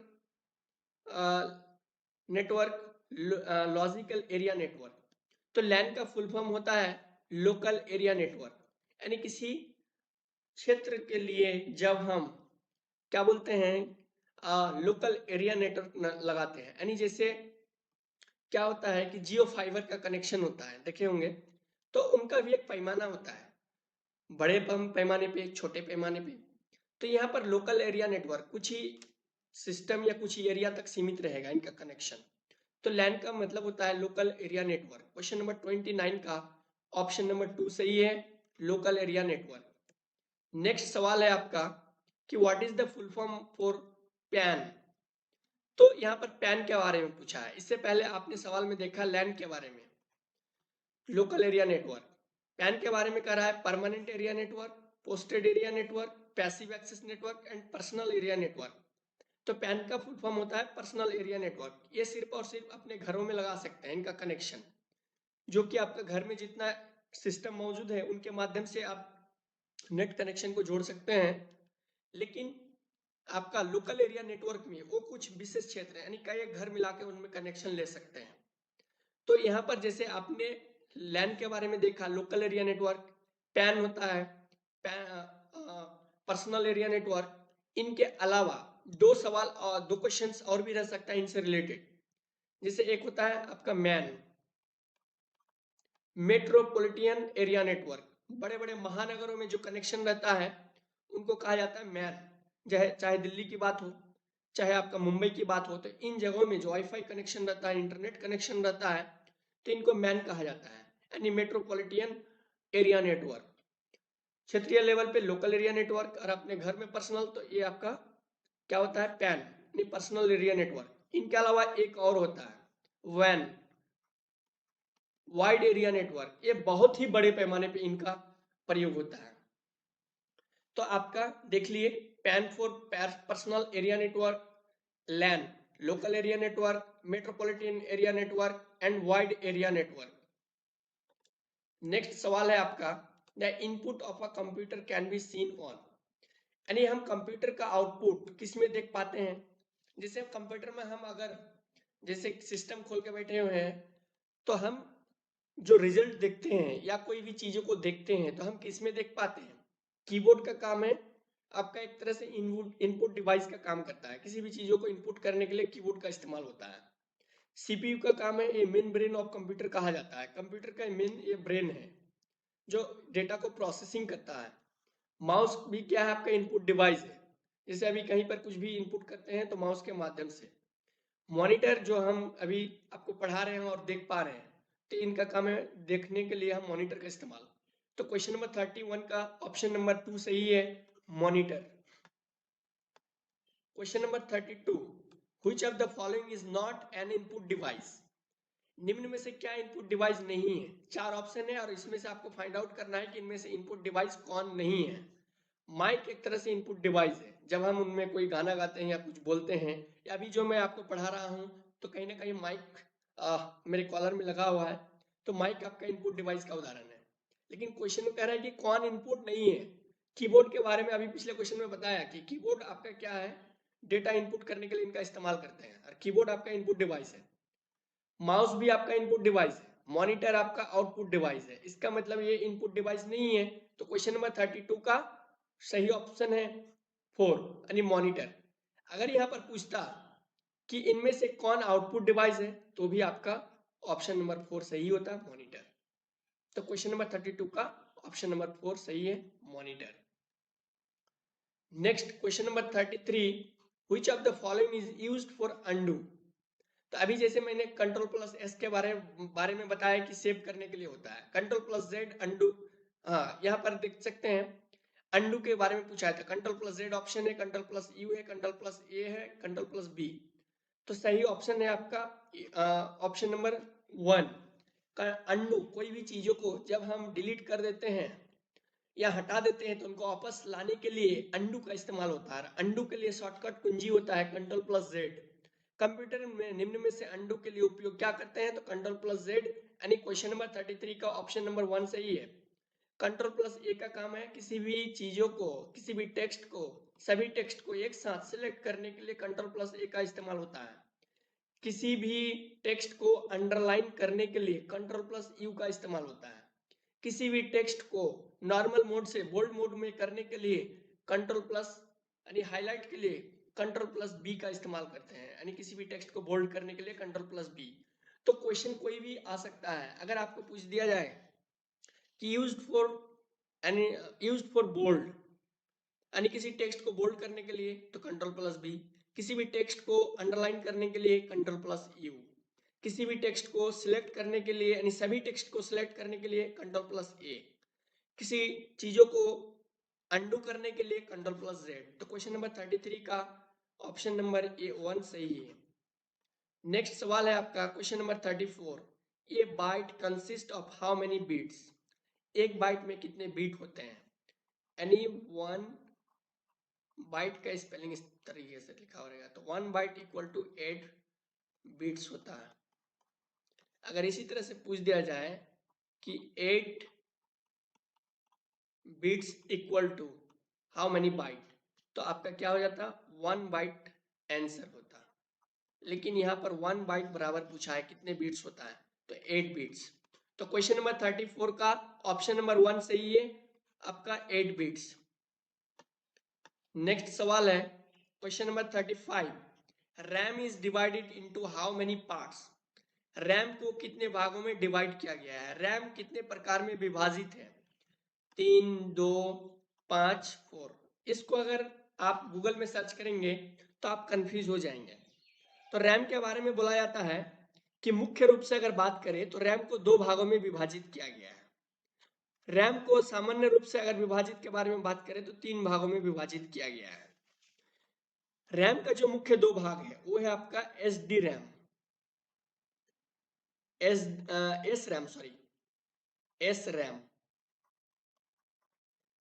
network, logical area network. तो लैन का फुल फॉर्म होता है लोकल एरिया नेटवर्क, यानी किसी क्षेत्र के लिए जब हम क्या बोलते हैं लोकल एरिया नेटवर्क लगाते हैं, यानी जैसे क्या होता है कि जियो फाइबर का कनेक्शन होता है, देखे होंगे, तो उनका भी एक पैमाना होता है, बड़े पैमाने पे, छोटे पैमाने पे। तो यहाँ पर लोकल एरिया नेटवर्क कुछ ही सिस्टम या कुछ ही एरिया तक सीमित रहेगा इनका कनेक्शन। तो लैन का मतलब होता है local area network. Question number 29 का ऑप्शन नंबर 2 सही है, लोकल एरिया नेटवर्क। नेक्स्ट सवाल है आपका कि what is the full form for pan. तो यहाँ पर पैन के बारे में पूछा है, इससे पहले आपने सवाल में देखा लैन के बारे में, लोकल एरिया नेटवर्क। पैन के बारे में कह रहा है permanent area network, posted area network, passive access network and personal area network. तो पैन का फुल फॉर्म होता है पर्सनल एरिया नेटवर्क। ये सिर्फ और सिर्फ अपने घरों में लगा सकते हैं इनका कनेक्शन, जो कि आपका घर में जितना सिस्टम मौजूद है उनके माध्यम से आप नेट कनेक्शन को जोड़ सकते हैं। लेकिन आपका लोकल एरिया नेटवर्क में वो कुछ विशेष क्षेत्र है, यानी कई घर मिला के उनमें कनेक्शन ले सकते हैं। तो यहाँ पर जैसे आपने लैन के बारे में देखा लोकल एरिया नेटवर्क, पैन होता है पर्सनल एरिया नेटवर्क। इनके अलावा दो सवाल और दो क्वेश्चंस और भी रह सकता है इनसे रिलेटेड। जैसे एक होता है आपका मेट्रोपॉलिटन एरिया नेटवर्क, बड़े बड़े महानगरों में जो कनेक्शन रहता है उनको कहा जाता है मैन। चाहे दिल्ली की बात हो, चाहे आपका मुंबई की बात हो, तो इन जगहों में जो वाईफाई कनेक्शन रहता है, इंटरनेट कनेक्शन रहता है, तो इनको मैन कहा जाता है, यानी मेट्रोपॉलिटन एरिया नेटवर्क। क्षेत्रीय लेवल पे लोकल एरिया नेटवर्क, और अपने घर में पर्सनल, तो ये आपका क्या होता है पैन, यानी पर्सनल एरिया नेटवर्क। इनके अलावा एक और होता है वैन, वाइड एरिया नेटवर्क। ये बहुत ही बड़े पैमाने पे इनका प्रयोग होता है। तो आपका देख लिए PAN for personal area network, LAN local area network, metropolitan area network and wide area network. Next सवाल है आपका the input of a computer can be seen on, यानी हम कंप्यूटर का आउटपुट किस में देख पाते हैं। जैसे कंप्यूटर में हम अगर जैसे सिस्टम खोल के बैठे हुए हैं, तो हम जो रिजल्ट देखते हैं या कोई भी चीजों को देखते हैं तो हम किस में देख पाते हैं। कीबोर्ड का काम है आपका एक तरह से इनपुट डिवाइस का काम करता है, किसी भी चीजों को इनपुट करने के लिए कीबोर्ड का इस्तेमाल होता है। सीपीयू का काम है, ये मेन ब्रेन ऑफ कंप्यूटर कहा जाता है, कंप्यूटर का मेन ये ब्रेन है जो डेटा को प्रोसेसिंग करता है। माउस भी क्या है आपका इनपुट डिवाइस है, जैसे अभी कहीं पर कुछ भी इनपुट करते हैं तो माउस के माध्यम से। मॉनिटर जो हम अभी आपको पढ़ा रहे हैं और देख पा रहे हैं, तो इनका काम है देखने के लिए हम मॉनिटर का इस्तेमाल। तो क्वेश्चन नंबर 31 का ऑप्शन नंबर 2 सही है, monitor. Question number 32, which of the following is not an input device. निम्न में से क्या इनपुट डिवाइस नहीं है। चार ऑप्शन है और इसमें से आपको फाइंड आउट करना है कि इनमें से इनपुट डिवाइस कौन नहीं है। माइक एक तरह से इनपुट डिवाइस है, जब हम उनमें कोई गाना गाते हैं या कुछ बोलते हैं, या अभी जो मैं आपको पढ़ा रहा हूँ तो कहीं ना कहीं माइक मेरे कॉलर में लगा हुआ है, तो माइक आपका इनपुट डिवाइस का उदाहरण है। लेकिन क्वेश्चन में कह रहा है कि कौन इनपुट नहीं है। कीबोर्ड के बारे में अभी पिछले क्वेश्चन में बताया कि कीबोर्ड आपका क्या है, डेटा इनपुट करने के लिए इनका इस्तेमाल करते हैं, और कीबोर्ड आपका इनपुट डिवाइस है। माउस भी आपका इनपुट डिवाइस है, मॉनिटर आपका आउटपुट डिवाइस है, इसका मतलब ये इनपुट डिवाइस नहीं है। तो क्वेश्चन नंबर 32 का सही ऑप्शन है 4, यानी मॉनिटर। अगर यहाँ पर पूछता कि इनमें से कौन आउटपुट डिवाइस है, तो भी आपका ऑप्शन नंबर 4 सही होता, मॉनिटर। तो क्वेश्चन नंबर 32 का ऑप्शन नंबर 4 सही है, monitor. Next question number 33, which of the following is used for undo. तो अभी जैसे मैंने कंट्रोल प्लस एस के बारे में बताया कि सेव करने के लिए होता है, कंट्रोल प्लस जेड अनडू। हाँ, यहाँ पर देख सकते हैं अनडू के बारे में पूछा था। कंट्रोल प्लस जेड ऑप्शन है, कंट्रोल प्लस यू है, कंट्रोल प्लस ए है, कंट्रोल प्लस बी। तो सही ऑप्शन है आपका ऑप्शन नंबर 1 का अनडू। कोई भी चीजों को जब हम डिलीट कर देते हैं या हटा देते हैं तो उनको वापस लाने के लिए अनडू का इस्तेमाल होता है। अनडू के लिए शॉर्टकट कुंजी होता है कंट्रोल प्लस जेड। कंप्यूटर में निम्न में से अनडू के लिए उपयोग क्या करते हैं, तो कंट्रोल प्लस जेड, यानी क्वेश्चन नंबर 33 का ऑप्शन नंबर 1 सही है। कंट्रोल प्लस ए का काम है किसी भी चीजों को, किसी भी सभी टेक्स्ट को एक साथ सिलेक्ट करने के लिए कंट्रोल प्लस ए का इस्तेमाल होता है। किसी भी टेक्स्ट को अंडरलाइन करने के लिए कंट्रोल प्लस यू का इस्तेमाल होता है। किसी भी टेक्स्ट को नॉर्मल मोड से बोल्ड मोड में करने के लिए कंट्रोल प्लस यानी हाईलाइट के लिए कंट्रोल प्लस बी का इस्तेमाल करते हैं, यानी किसी भी टेक्स्ट को बोल्ड करने के लिए कंट्रोल प्लस बी। तो क्वेश्चन कोई भी आ सकता है, अगर आपको पूछ दिया जाए कि यूज्ड फॉर बोल्ड यानी किसी टेक्स्ट को बोल्ड करने के लिए तो कंट्रोल प्लस बी, किसी भी टेक्स्ट को अंडरलाइन करने के लिए कंट्रोल प्लस यू, किसी भी टेक्स्ट को सिलेक्ट करने के लिए यानी सभी टेक्स्ट को सिलेक्ट करने के लिए कंट्रोल प्लस ए, किसी चीजों को अंडू करने के लिए कंट्रोल प्लस जेड। तो क्वेश्चन नंबर 33 का ऑप्शन नंबर ए 1 सही है। नेक्स्ट सवाल है आपका question number 34, a byte consist of how many bits? एक बाइट में कितने बीट होते हैं? एनी वन बाइट का स्पेलिंग इस तरीके से लिखा हो रहेगा, तो 1 बाइट इक्वल टू 8 बीट्स होता है। अगर इसी तरह से पूछ दिया जाए कि 8 bits equal to how many byte, तो आपका क्या हो जाता? 1 बाइट आंसर होता। लेकिन यहाँ पर 1 बाइट बराबर पूछा है, कितने बीट्स होता है? तो 8 बीट्स। तो क्वेश्चन नंबर 34 का ऑप्शन नंबर 1 सही है, आपका 8 बीट्स। नेक्स्ट सवाल है question number 35, RAM is divided into how many parts? RAM को कितने भागों में डिवाइड किया गया है? रैम कितने प्रकार में विभाजित है? 3, 2, 5, 4। इसको अगर आप गूगल में सर्च करेंगे तो आप कंफ्यूज हो जाएंगे। तो रैम के बारे में बोला जाता है कि मुख्य रूप से अगर बात करें तो रैम को 2 भागों में विभाजित किया गया है। रैम को सामान्य रूप से अगर विभाजित के बारे में बात करें तो 3 भागों में विभाजित किया गया है। रैम का जो मुख्य 2 भाग है वो है आपका एस रैम, एस रैम,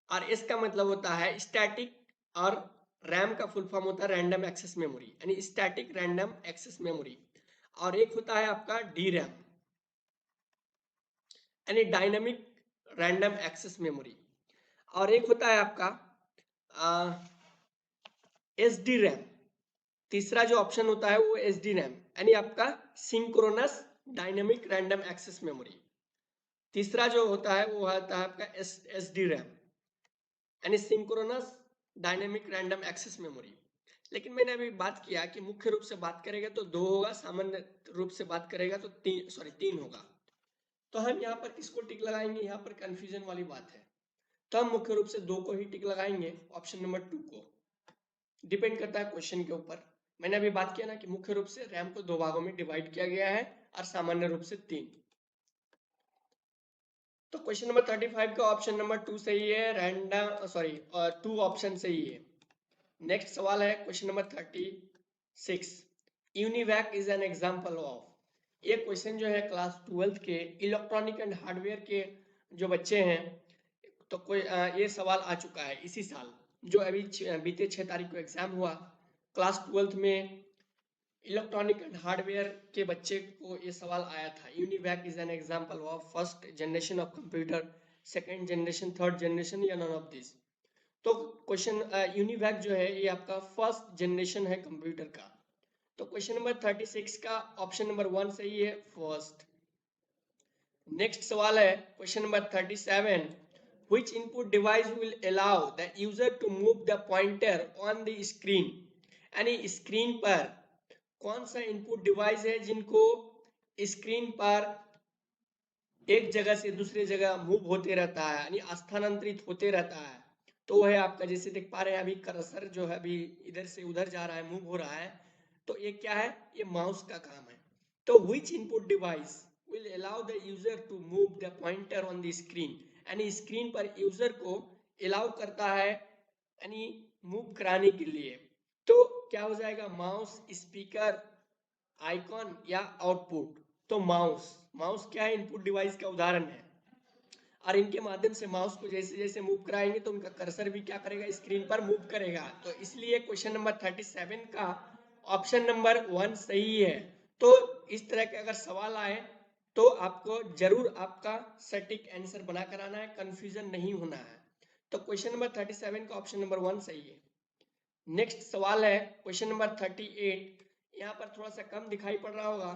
और इसका मतलब होता है स्टैटिक, और रैम का फुल फॉर्म होता है रैंडम एक्सेस मेमोरी, यानी स्टैटिक रैंडम एक्सेस मेमोरी। और एक होता है आपका डी रैम यानी डायनामिक रैंडम एक्सेस मेमोरी, और एक होता है आपका एस डी रैम। तीसरा जो ऑप्शन होता है वो एस डी रैम यानी आपका synchronous dynamic random access memory. तीसरा जो होता है वो होता है आपका एस डी रैम यानी synchronous dynamic random access memory. लेकिन मैंने अभी बात किया कि मुख्य रूप से बात करेगा तो 2 होगा, सामान्य रूप से बात करेगा तो 3 होगा। तो हम यहाँ पर किसको टिक लगाएंगे? यहाँ पर कंफ्यूजन वाली बात है, तो हम मुख्य रूप से 2 को ही टिक लगाएंगे, ऑप्शन नंबर 2 को। डिपेंड करता है क्वेश्चन के ऊपर। मैंने अभी बात किया ना कि मुख्य रूप से रैम को 2 भागों में डिवाइड किया गया है और सामान्य रूप से 3। तो क्वेश्चन नंबर 35 का ऑप्शन नंबर 2 सही है, रैंडम 2 ऑप्शन सही है। नेक्स्ट सवाल है question number 36, UNIVAC is an example of? ये क्वेश्चन जो है क्लास 12 के इलेक्ट्रॉनिक एंड हार्डवेयर के जो बच्चे हैं, तो कोई ये सवाल आ चुका है इसी साल, जो अभी बीते 6 तारीख को एग्जाम हुआ क्लास 12 में। इलेक्ट्रॉनिक एंड हार्डवेयर के बच्चे को ये सवाल आया था, UNIVAC is an example of first generation of computer, second generation, third generation, या नन ऑफ दिस? तो क्वेश्चन यूनिवैक जो है ये आपका फर्स्ट जनरेशन है कंप्यूटर का। तो क्वेश्चन नंबर 36 का ऑप्शन नंबर 1 सही है, फर्स्ट। नेक्स्ट सवाल है question number 37, which input device will allow the user to move the pointer on the screen? यानी स्क्रीन पर कौन सा इनपुट डिवाइस है जिनको स्क्रीन पर एक जगह से दूसरी जगह मूव होते रहता है यानी स्थानांतरित होते रहता है? तो वह है आपका, जैसे देख पा रहे हैं अभी कर्सर जो है अभी इधर से उधर जा रहा है, मूव हो रहा है, तो ये क्या है? ये माउस का काम है। तो which input device will allow the user to move the pointer on the screen? यानी स्क्रीन पर यूजर को अलाउ करता है यानी मूव कराने के लिए। तो क्या हो जाएगा? माउस, स्पीकर, आइकॉन या आउटपुट? तो माउस क्या है? इनपुट डिवाइस का उदाहरण है, और इनके माध्यम से माउस को जैसे जैसे मूव कराएंगे तो उनका कर्सर भी क्या करेगा? स्क्रीन पर मूव करेगा। तो इसलिए क्वेश्चन नंबर 37 का ऑप्शन नंबर 1 सही है। तो इस तरह के अगर सवाल आए तो आपको जरूर आपका सटीक आंसर बनाकर आना है, कंफ्यूजन नहीं होना है। तो क्वेश्चन नंबर 37 का ऑप्शन नंबर 1 सही है। नेक्स्ट सवाल है क्वेश्चन नंबर 38, यहाँ पर थोड़ा सा कम दिखाई पड़ रहा होगा,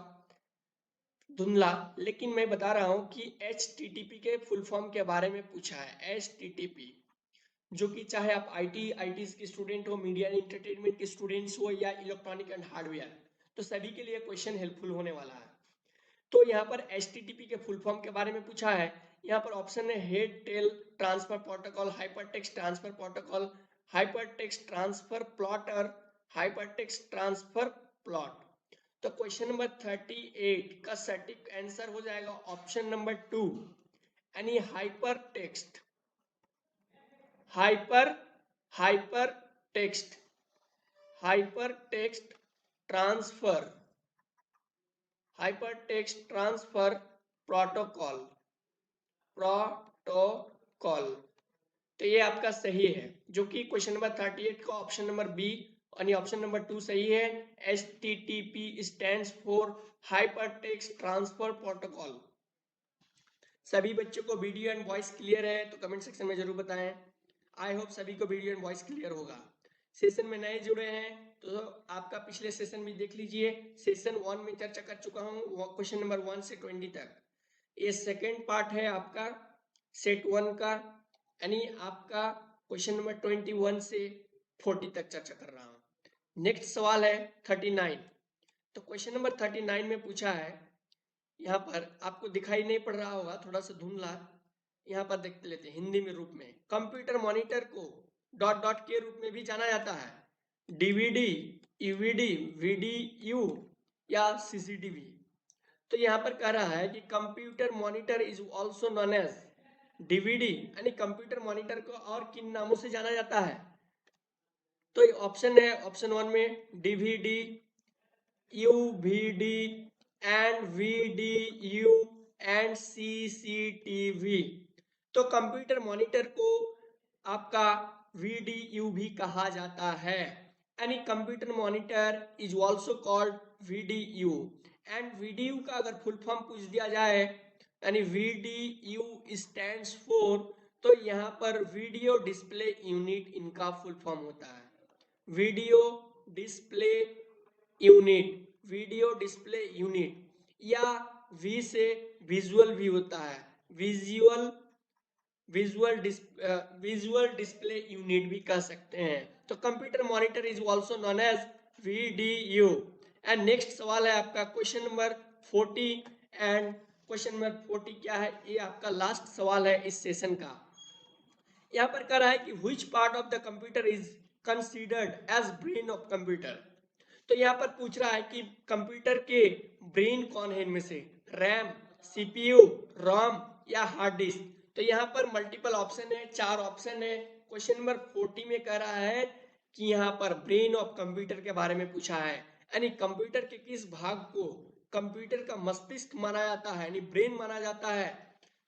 धुंधला, लेकिन मैं बता रहा हूँ कि HTTP के फुल फॉर्म के बारे में पूछा है। HTTP, जो कि चाहे आप IT के स्टूडेंट हो, मीडिया एंड एंटरटेनमेंट के स्टूडेंट्स हो, या इलेक्ट्रॉनिक एंड हार्डवेयर, तो सभी के लिए क्वेश्चन हेल्पफुल होने वाला है। तो यहाँ पर HTTP के फुल फॉर्म के बारे में पूछा है। यहाँ पर ऑप्शन है head tail transfer protocol, hypertext transfer protocol, hypertext transfer plotter, hypertext transfer plot. तो क्वेश्चन नंबर 38 का सटीक आंसर हो जाएगा ऑप्शन नंबर 2, यानी hyper text, hyper hyper text, hyper text transfer, hyper text transfer protocol, protocol. तो ये आपका सही है, जो कि क्वेश्चन नंबर 38 का ऑप्शन नंबर बी यानी ऑप्शन नंबर 2 सही है। HTTP stands for hyper text transfer protocol. सभी बच्चों को वीडियो एंड वॉइस क्लियर है तो कमेंट सेक्शन में जरूर बताएं। आई होप सभी को वीडियो एंड वॉइस क्लियर होगा। सेशन में नए जुड़े हैं तो आपका पिछले सेशन भी देख लीजिए। सेशन 1 में चर्चा कर चुका हूँ क्वेश्चन नंबर 1 से 20 तक। ये सेकेंड पार्ट है आपका सेट 1 का, यानी आपका क्वेश्चन नंबर 21 से 40 तक चर्चा कर रहा हूँ। नेक्स्ट सवाल है 39। तो क्वेश्चन नंबर 39 में पूछा है, यहाँ पर आपको दिखाई नहीं पड़ रहा होगा, थोड़ा सा धुंधला, यहाँ पर देख लेते हैं हिंदी में रूप में। कंप्यूटर मॉनिटर को डॉट डॉट के रूप में भी जाना जाता है, डीवीडी, यूवीडी, वीडीयू या सीसीटीवी। तो यहाँ पर कह रहा है कि computer monitor is also known as DVD, यानी कंप्यूटर मॉनिटर को और किन नामों से जाना जाता है। तो ऑप्शन है ऑप्शन 1 में DVD, UVD and VDU and CCTV. तो कंप्यूटर मॉनिटर को आपका वीडीयू भी कहा जाता है, यानी computer monitor is also called VDU. And VDU का अगर फुल फॉर्म पूछ दिया जाए, यानी वीडीयू स्टैंड्स फॉर, तो यहाँ पर वीडियो डिस्प्ले यूनिट इनका फुल फॉर्म होता है। Video display unit, video display unit, या वी से विजुअल भी होता है, विजुअल विजुअल डिस्प्ले यूनिट भी कह सकते हैं। तो computer monitor is also known as VDU. And next सवाल है आपका question number 40। And question number 40 क्या है, ये आपका लास्ट सवाल है इस सेशन का। यहाँ पर कह रहा है कि which part of the computer is considered as brain of computer. तो यहाँ पर पूछ रहा है कि कंप्यूटर के ब्रेन कौन है इनमें से, रैम, सीपीयू, रोम या हार्ड डिस्क। तो यहाँ पर मल्टीपल ऑप्शन है, 4 ऑप्शन है। क्वेश्चन नंबर 40 में कह रहा है कि यहाँ पर ब्रेन ऑफ कंप्यूटर के बारे में पूछा है, यानी कंप्यूटर के किस भाग को कंप्यूटर का मस्तिष्क माना जाता है, यानी ब्रेन माना जाता है।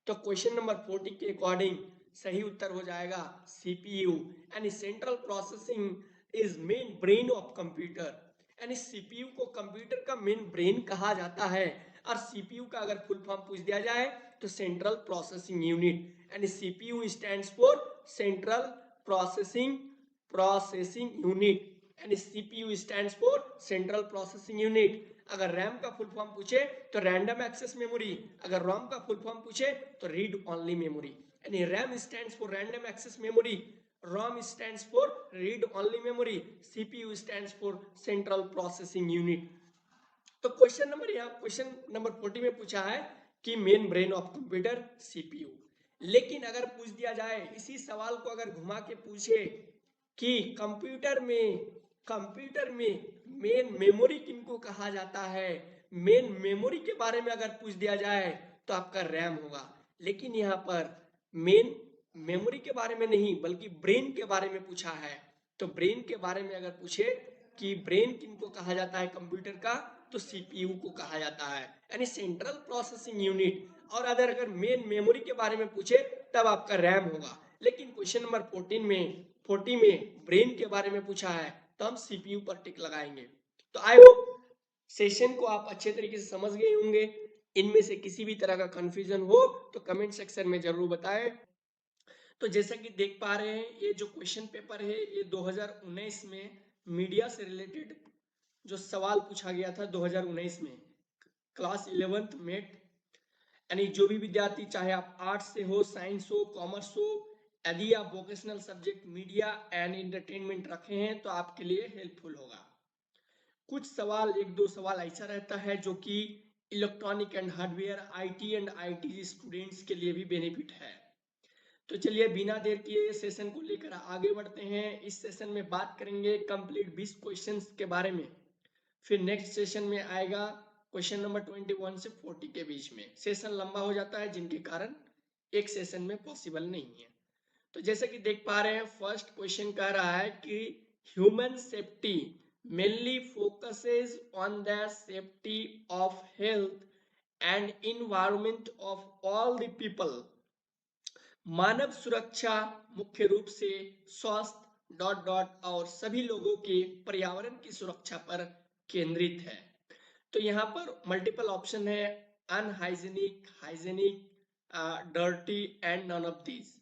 तो क्वेश्चन नंबर 40 के अकॉर्डिंग सही उत्तर हो जाएगा सीपीयू, यानी central processing is main brain of computer. यानी सीपीयू को कंप्यूटर का मेन ब्रेन कहा जाता है। और सीपीयू का अगर फुल फॉर्म पूछ दिया जाए तो सेंट्रल प्रोसेसिंग यूनिट, यानी CPU stands for central processing processing unit, यानी CPU stands for central processing unit. अगर रैम का फुल फॉर्म पूछे तो रैंडम एक्सेस मेमोरी, अगर रोम का फुल फॉर्म पूछे तो रीड ओनली मेमोरी, यानी RAM stands for random access memory, ROM stands for read only memory, CPU stands for central processing unit। तो क्वेश्चन नंबर यहाँ क्वेश्चन नंबर 40 में पूछा है कि main brain of computer CPU। लेकिन अगर पूछ दिया जाए इसी सवाल को अगर घुमा के पूछे कि कंप्यूटर में मेन मेमोरी किनको कहा जाता है, मेन मेमोरी के बारे में अगर पूछ दिया जाए तो आपका रैम होगा। लेकिन यहाँ पर मेन मेमोरी के बारे में नहीं बल्कि ब्रेन के बारे में पूछा है। तो ब्रेन के बारे में अगर पूछे कि ब्रेन किनको कहा जाता है कंप्यूटर का, तो सीपीयू को कहा जाता है, यानी सेंट्रल प्रोसेसिंग यूनिट। और अगर मेन मेमोरी के बारे में पूछे तब आपका रैम होगा। लेकिन क्वेश्चन नंबर 40 में ब्रेन के बारे में पूछा है तो हम सीपीयू पर टिक लगाएंगे। तो आई होप सेशन को आप अच्छे तरीके से समझ गए होंगे। इनमें से किसी भी तरह का कंफ्यूजन हो तो कमेंट सेक्शन में जरूर बताएं। तो जैसा कि देख पा रहे हैं ये जो क्वेश्चन पेपर है ये 2019 में मीडिया से रिलेटेड जो सवाल पूछा गया था 2019 में क्लास 11th मेट, यानी जो भी विद्यार्थी, चाहे आप आर्ट्स से हो, साइंस हो, कॉमर्स हो, यदि आप vocational subject media and entertainment रखे हैं तो आपके लिए हेल्पफुल होगा। कुछ सवाल, एक दो सवाल ऐसा रहता है जो कि electronic and hardware, IT and IT students के लिए भी बेनिफिट है। तो चलिए बिना देर किए सेशन को लेकर आगे बढ़ते हैं। इस सेशन में बात करेंगे कंप्लीट 20 क्वेश्चंस के बारे में। फिर नेक्स्ट सेशन में आएगा क्वेश्चन नंबर 21 से 40 के बीच में। सेशन लंबा हो जाता है जिनके कारण एक सेशन में पॉसिबल नहीं है। तो जैसे कि देख पा रहे हैं, फर्स्ट क्वेश्चन कह रहा है कि human safety mainly focuses on the safety of health and environment of all the people. मानव सुरक्षा मुख्य रूप से स्वास्थ्य डॉट डॉट और सभी लोगों के पर्यावरण की सुरक्षा पर केंद्रित है। तो यहाँ पर मल्टीपल ऑप्शन है, unhygienic, hygienic, dirty and none of these.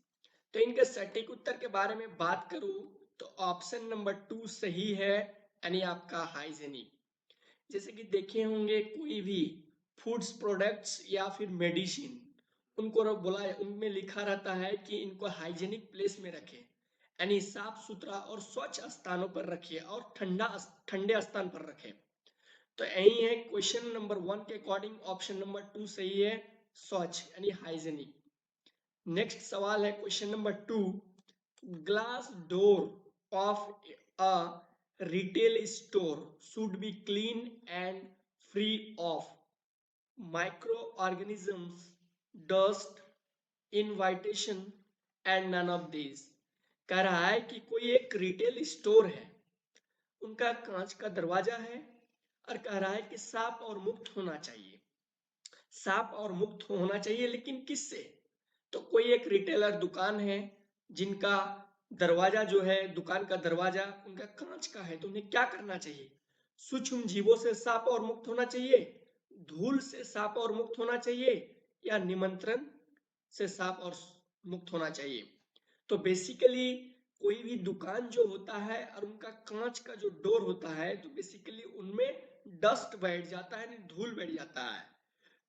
तो इनके सटीक उत्तर के बारे में बात करूं तो ऑप्शन नंबर 2 सही है, यानी आपका हाइजेनिक। जैसे कि देखे होंगे कोई भी फूड्स प्रोडक्ट्स या फिर मेडिसिन, उनको बोला, उनमें लिखा रहता है कि इनको हाइजेनिक प्लेस में रखें, यानी साफ सुथरा और स्वच्छ स्थानों पर रखिए और ठंडे स्थान पर रखें। तो यही है, क्वेश्चन नंबर 1 के अकॉर्डिंग ऑप्शन नंबर 2 सही है, स्वच्छ यानी हाइजेनिक। नेक्स्ट सवाल है question number 2, glass door of a retail store should be clean and free of microorganisms, dust, invitation and none of these। कह रहा है कि कोई एक रिटेल स्टोर है, उनका कांच का दरवाजा है और कह रहा है कि साफ और मुक्त होना चाहिए। साफ और मुक्त होना चाहिए लेकिन किससे? तो कोई एक रिटेलर दुकान है जिनका दरवाजा जो है, दुकान का दरवाजा उनका कांच का है, तो उन्हें क्या करना चाहिए? सूक्ष्म जीवों से साफ और मुक्त होना चाहिए, धूल से साफ और मुक्त होना चाहिए, या निमंत्रण से साफ और मुक्त होना चाहिए। तो बेसिकली कोई भी दुकान जो होता है और उनका कांच का जो डोर होता है, तो बेसिकली उनमें डस्ट बैठ जाता है, धूल बैठ जाता है,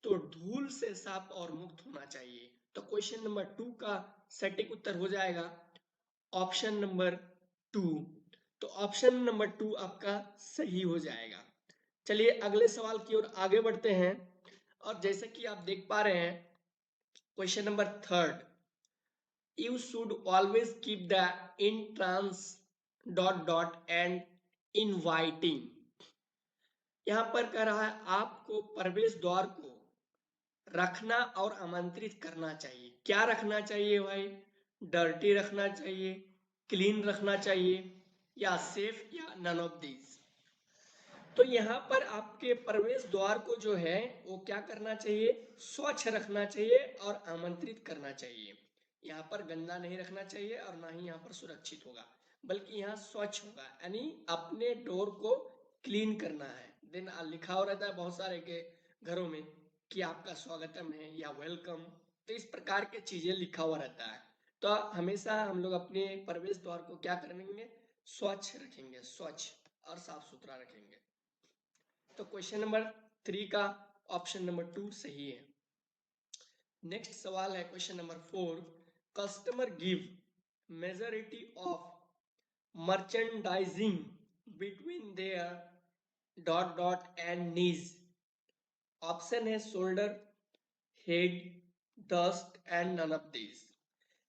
तो धूल से साफ और मुक्त होना चाहिए। तो क्वेश्चन नंबर 2 का सटीक उत्तर हो जाएगा ऑप्शन नंबर 2। तो ऑप्शन नंबर 2 आपका सही हो जाएगा। चलिए अगले सवाल की ओर आगे बढ़ते हैं, और जैसे कि आप देख पा रहे हैं question number 3, you should always keep the entrance dot dot and inviting। यहाँ पर कह रहा है आपको प्रवेश द्वार को रखना और आमंत्रित करना चाहिए। क्या रखना चाहिए भाई? डर्टी रखना चाहिए, क्लीन रखना चाहिए, या सेफ, या नन ऑफ दीज। तो यहाँ पर आपके प्रवेश द्वार को जो है वो क्या करना चाहिए? स्वच्छ रखना चाहिए और आमंत्रित करना चाहिए। यहाँ पर गंदा नहीं रखना चाहिए और ना ही यहाँ पर सुरक्षित होगा, बल्कि यहाँ स्वच्छ होगा, यानी अपने डोर को क्लीन करना है। देन लिखा हो रहता है बहुत सारे के घरों में कि आपका स्वागतम है या वेलकम, तो इस प्रकार के चीजें लिखा हुआ रहता है। तो हमेशा हम लोग अपने प्रवेश द्वार को क्या करेंगे? स्वच्छ रखेंगे, स्वच्छ और साफ सुथरा रखेंगे। तो क्वेश्चन नंबर 3 का ऑप्शन नंबर 2 सही है। नेक्स्ट सवाल है question number 4, customer give majority of merchandising between their dot dot and knees. Option है shoulder, head, dust and none of this.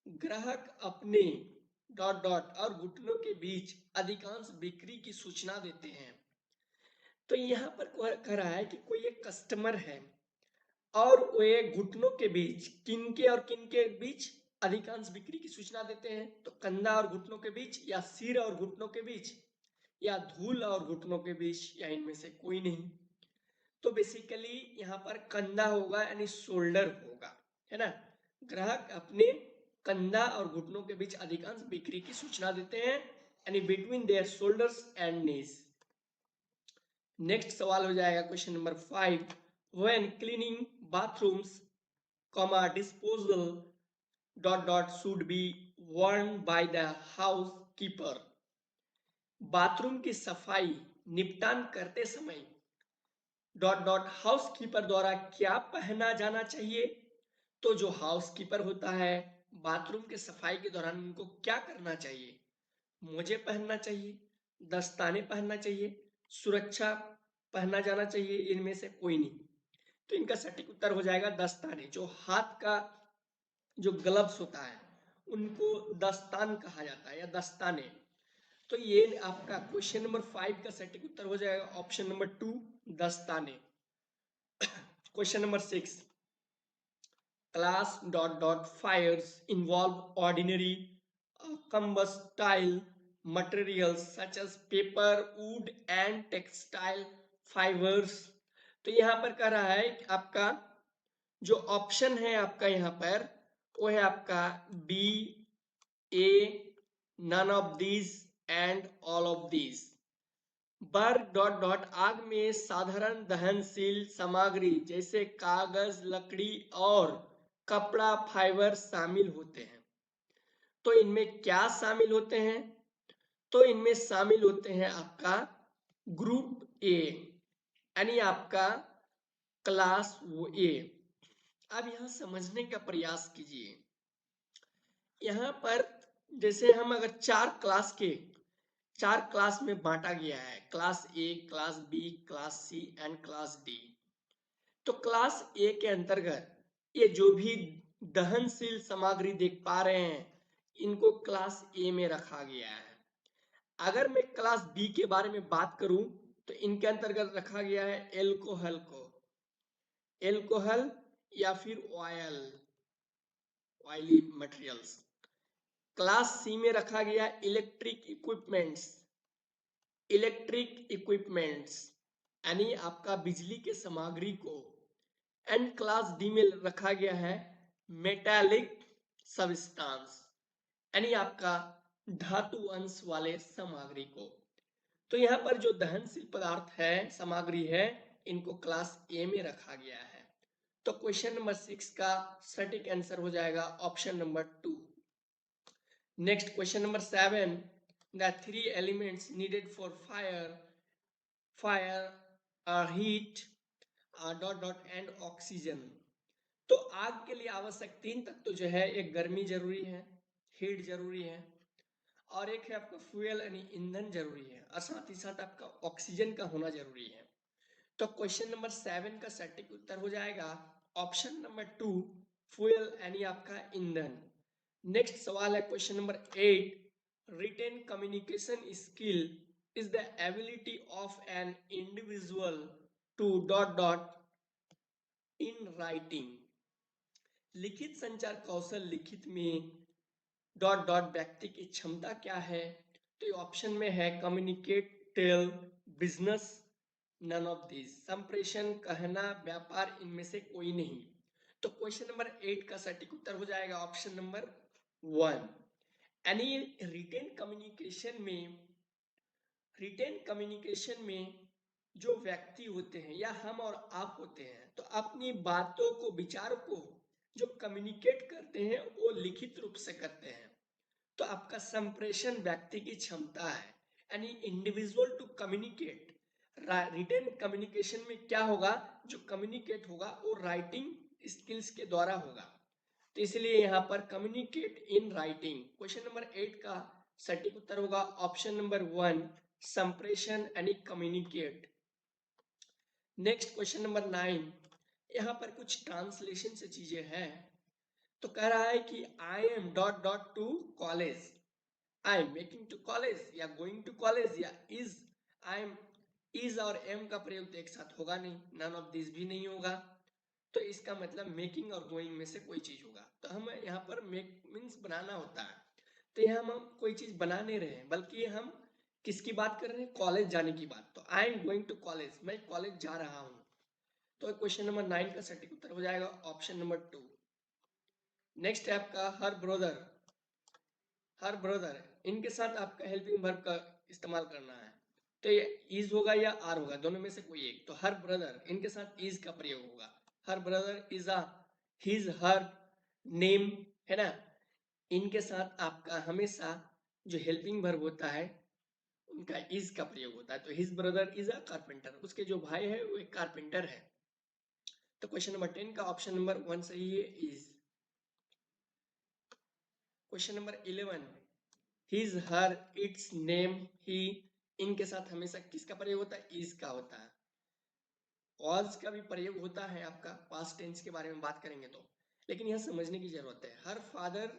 ग्राहक अपने डॉट डॉट और घुटनों के बीच अधिकांश बिक्री की सूचना देते हैं। तो यहाँ पर कह रहा है कि कोई एक कस्टमर है और वे घुटनों के बीच, किनके और किनके बीच अधिकांश बिक्री की सूचना देते हैं? तो कंधा और घुटनों के बीच, या सिर और घुटनों के बीच, या धूल और घुटनों के बीच, या इनमें से कोई नहीं। तो बेसिकली यहाँ पर कंधा होगा, यानी शोल्डर होगा, है ना। ग्राहक अपने कंधा और घुटनों के बीच अधिकांश बिक्री की सूचना देते हैं, यानी between their shoulders and knees. Next सवाल हो जाएगा question number 5, when cleaning bathrooms, disposal dot dot should be worn by the housekeeper। Bathroom की सफाई निपटान करते समय डॉट डॉट हाउसकीपर द्वारा क्या पहना जाना चाहिए। तो जो हाउसकीपर होता है बाथरूम के सफाई के दौरान उनको क्या करना चाहिए, मोजे पहनना चाहिए, दस्ताने पहनना चाहिए, सुरक्षा पहनना जाना चाहिए, इनमें से कोई नहीं। तो इनका सटीक उत्तर हो जाएगा दस्ताने। जो हाथ का जो ग्लव्स होता है उनको दस्तान कहा जाता है या दस्ताने। तो ये आपका क्वेश्चन नंबर 5 का सटीक उत्तर हो जाएगा ऑप्शन नंबर 2 दस्ताने। Question number 6, class dot dot fires involve ordinary combustible materials such as paper, wood and textile fibers। तो यहाँ पर कह रहा है कि आपका जो ऑप्शन है आपका यहाँ पर वो है आपका B, A, none of these and all of these. बर्ग डॉट डॉट आग में साधारण दहनशील सामग्री जैसे कागज, लकड़ी और कपड़ा, फाइबर शामिल होते हैं। तो इनमें क्या शामिल होते हैं? तो इनमें शामिल होते हैं आपका ग्रुप ए, यानी आपका क्लास वो ए। अब यहां समझने का प्रयास कीजिए। यहाँ पर जैसे हम अगर चार क्लास में बांटा गया है, class A, class B, class C and class D. तो क्लास ए के अंतर्गत ये जो भी दहनशील सामग्री देख पा रहे हैं इनको क्लास ए में रखा गया है। अगर मैं क्लास बी के बारे में बात करूं तो इनके अंतर्गत रखा गया है एल्कोहल को, एल्कोहल या फिर ऑयली मटेरियल्स। क्लास सी में रखा गया इलेक्ट्रिक इक्विपमेंट्स यानी आपका बिजली के सामग्री को। एंड क्लास डी में रखा गया है मेटालिक सबस्टांस यानी आपका धातु अंश वाले सामग्री को। तो यहाँ पर जो दहनशील पदार्थ है, सामग्री है, इनको क्लास ए में रखा गया है। तो क्वेश्चन नंबर 6 का सटीक आंसर हो जाएगा option number 2। Next question number 7, the three elements needed for fire are heat dot dot and oxygen. तो आग के लिए आवश्यक 3 तत्व जो है, एक गर्मी जरूरी है, हीट जरूरी है, और एक है आपका फ्यूल यानी ईंधन जरूरी है, और साथ ही साथ आपका ऑक्सीजन का होना जरूरी है। तो क्वेश्चन नंबर 7 का सटीक उत्तर हो जाएगा ऑप्शन नंबर 2 फ्यूल यानी आपका ईंधन। नेक्स्ट सवाल है question number 8, written communication skill is the ability of an individual to dot dot in writing. लिखित संचार कौशल लिखित में डॉट डॉट व्यक्ति की क्षमता क्या है। तो ये ऑप्शन में है communicate, tell, business, none of this. संप्रेषण, कहना, व्यापार, इनमें से कोई नहीं। तो क्वेश्चन नंबर 8 का सटीक उत्तर हो जाएगा ऑप्शन नंबर 1। यानी रिटेन कम्युनिकेशन में जो व्यक्ति होते हैं या हम और आप होते हैं तो अपनी बातों को, विचारों को जो कम्युनिकेट करते हैं वो लिखित रूप से करते हैं। तो आपका संप्रेषण व्यक्ति की क्षमता है, यानी individual to communicate. Written communication में क्या होगा, जो कम्युनिकेट होगा वो राइटिंग स्किल्स के द्वारा होगा। तो इसलिए यहाँ पर communicate in writing. Question number 8 का सटीक उत्तर होगा ऑप्शन नंबर 1 संप्रेषण यानी कम्युनिकेट। नेक्स्ट क्वेश्चन नंबर 9, यहाँ पर कुछ ट्रांसलेशन से चीजें हैं। तो कह रहा है कि I am dot dot to college, I am making to college या गोइंग टू कॉलेज, या इज, आई एम, इज और एम का प्रयोग तो एक साथ होगा नहीं, नन ऑफ दिस भी नहीं होगा। तो इसका मतलब मेकिंग और गोइंग में से कोई चीज होगा। तो हम यहाँ पर मेक मीन्स बनाना होता है। तो यहाँ हम कोई चीज बना नहीं रहे हैं, बल्कि हम किसकी बात कर रहे हैं, कॉलेज जाने की बात। तो I am going to college, मैं कॉलेज जा रहा हूँ। तो क्वेश्चन नंबर 9 का सटीक उत्तर हो जाएगा ऑप्शन नंबर 2। नेक्स्ट है आपका हर ब्रदर, इनके साथ आपका हेल्पिंग वर्ब का इस्तेमाल करना है। तो ये इज होगा या आर होगा, दोनों में से कोई एक। तो हर ब्रदर, इनके साथ इज का प्रयोग होगा। Her brother is a, his, her, name, है ना। इनके साथ आपका हमेशा जो हेल्पिंग वर्ब होता है उनका इज का प्रयोग होता है। तो his brother is a carpenter, उसके जो भाई है वो एक कारपेंटर है। तो क्वेश्चन नंबर 10 का ऑप्शन नंबर 1 सही है, is. Question number 11, his her its name ही, इनके साथ हमेशा किसका प्रयोग होता है, इज का होता है। was का भी प्रयोग होता है आपका पास्ट टेंस के बारे में बात करेंगे तो, लेकिन यह समझने की जरूरत है। Her father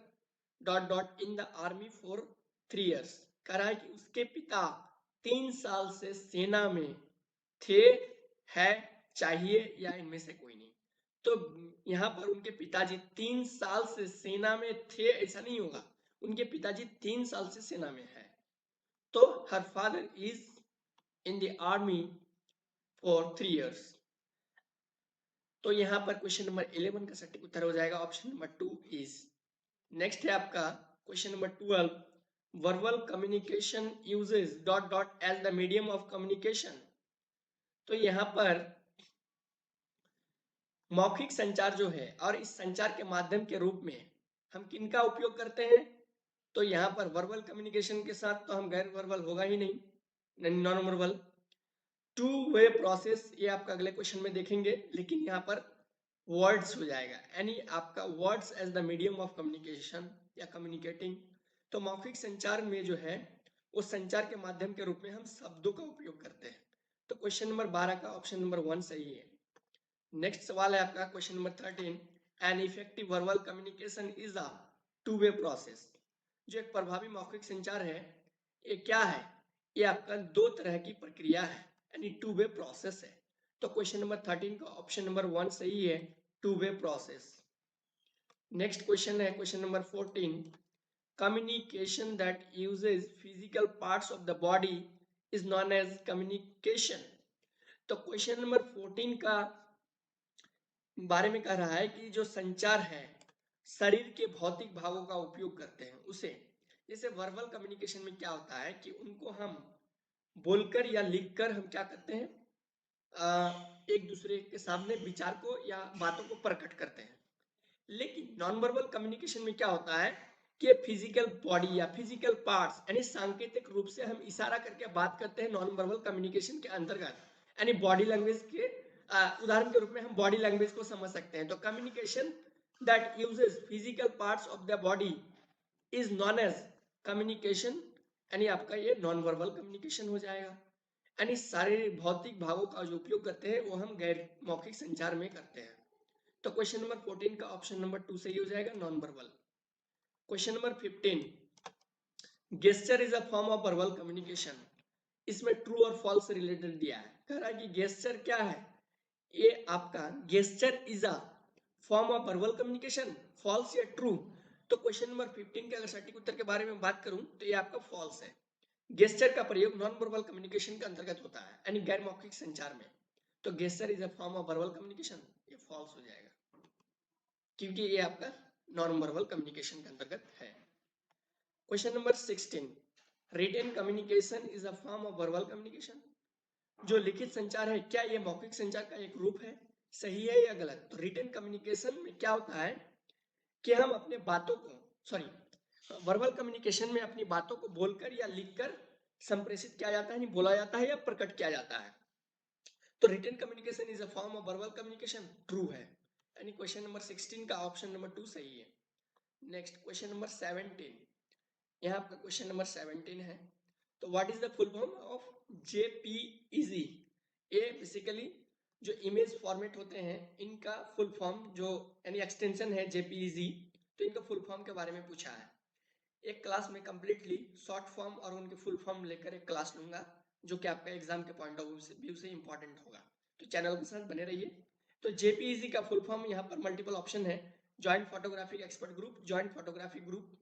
dot dot in the army for 3 years, कह रहा है कि उसके पिता 3 साल से सेना में थे, है, चाहिए या इनमें से कोई नहीं। तो यहाँ पर उनके पिताजी 3 साल से सेना में थे ऐसा नहीं होगा, उनके पिताजी 3 साल से सेना में है। तो her father is in the army for 3 years। तो यहाँ पर क्वेश्चन नंबर 11 का सटीक उत्तर हो जाएगा ऑप्शन नंबर 2 इज। नेक्स्ट है आपका question number 12, verbal communication uses dot dot as the medium of communication. तो यहाँ पर मौखिक संचार जो है और इस संचार के माध्यम के रूप में हम किनका उपयोग करते हैं, तो यहाँ पर वर्बल कम्युनिकेशन के साथ तो हम गैर वर्बल होगा ही नहीं, non verbal. Two way process ये आपका अगले क्वेश्चन में देखेंगे, लेकिन यहाँ पर वर्ड्स हो जाएगा, यानी आपका words as the medium of communication या कम्युनिकेटिंग। तो मौखिक संचार में जो है उस संचार के माध्यम के रूप में हम शब्दों का उपयोग करते हैं। तो क्वेश्चन नंबर 12 का ऑप्शन नंबर 1 सही है। नेक्स्ट सवाल है आपका question number 13, an effective verbal communication is a two way process. जो एक प्रभावी मौखिक संचार है ये क्या है, ये आपका 2 तरह की प्रक्रिया है, यानी टू वे प्रोसेस है। तो क्वेश्चन नंबर 13 का ऑप्शन नंबर 1 सही है, two way process. Next question है question number 14, communication that uses physical parts of the body is known as communication। तो क्वेश्चन नंबर 14 का बारे में कह रहा है कि जो संचार है शरीर के भौतिक भागों का उपयोग करते हैं उसे, जैसे वर्बल कम्युनिकेशन में क्या होता है कि उनको हम बोलकर या लिखकर हम क्या करते हैं, एक दूसरे के सामने विचार को या बातों को प्रकट करते हैं। लेकिन नॉन वर्बल कम्युनिकेशन में क्या होता है कि फिजिकल बॉडी या फिजिकल पार्ट्स यानी सांकेतिक रूप से हम इशारा करके बात करते हैं नॉन वर्बल कम्युनिकेशन के अंतर्गत, यानी बॉडी लैंग्वेज के उदाहरण के रूप में हम बॉडी लैंग्वेज को समझ सकते हैं। तो communication that uses physical parts of the body is known as communication, यानी आपका ये नॉन वर्बल कम्युनिकेशन हो जाएगा। यानी शारीरिक भौतिक भावों का जो उपयोग करते हैं वो हम गैर मौखिक संचार में करते हैं। तो क्वेश्चन नंबर 14 का ऑप्शन नंबर 2 सही हो जाएगा, non verbal. Question number 15, gesture is a form of verbal communication. इसमें ट्रू और फॉल्स रिलेटेड दिया है, कह रहा है कि गेस्चर क्या है, ये आपका gesture is a form of verbal communication, false या ट्रू। तो क्वेश्चन नंबर 15 के अगर सटीक उत्तर के बारे में बात करूं तो ये आपका फॉल्स है। गेस्चर का प्रयोग नॉन वर्बल कम्युनिकेशन के अंतर्गत होता है, यानी गैर मौखिक संचार में। तो gesture is a form of verbal communication, ये फॉल्स हो जाएगा क्योंकि ये आपका नॉन वर्बल कम्युनिकेशन के अंतर्गत है। Question number 16, written communication is a form of verbal communication. जो लिखित संचार है क्या ये मौखिक संचार का एक रूप है, सही है या गलत। तो रिटेन कम्युनिकेशन में क्या होता है कि हम अपने बातों को, सॉरी, वर्बल कम्युनिकेशन में अपनी बातों को बोलकर या लिखकर संप्रेषित किया जाता है, नहीं बोला जाता है या प्रकट किया जाता है। तो written communication is a form of verbal communication, true है, यानी क्वेश्चन नंबर 16 का ऑप्शन नंबर 2 सही है। नेक्स्ट क्वेश्चन नंबर 17, यहाँ आपका क्वेश्चन नंबर 17 है। तो what is the full form of JPEG. ये बेसिकली जो इमेज फॉर्मेट होते हैं इनका फुल फॉर्म जो यानी एक्सटेंशन है जेपीईजी, तो इनका फुल फॉर्म के बारे में पूछा है। एक क्लास में कंप्लीटली शॉर्ट फॉर्म और उनके फुल फॉर्म लेकर एक क्लास लूंगा जो कि आपका एग्जाम के पॉइंट ऑफ व्यू से इंपॉर्टेंट होगा, तो चैनल के साथ बने रहिए। तो जेपीईजी का फुल फॉर्म यहाँ पर मल्टीपल ऑप्शन है, joint photographic expert group, joint photographic group.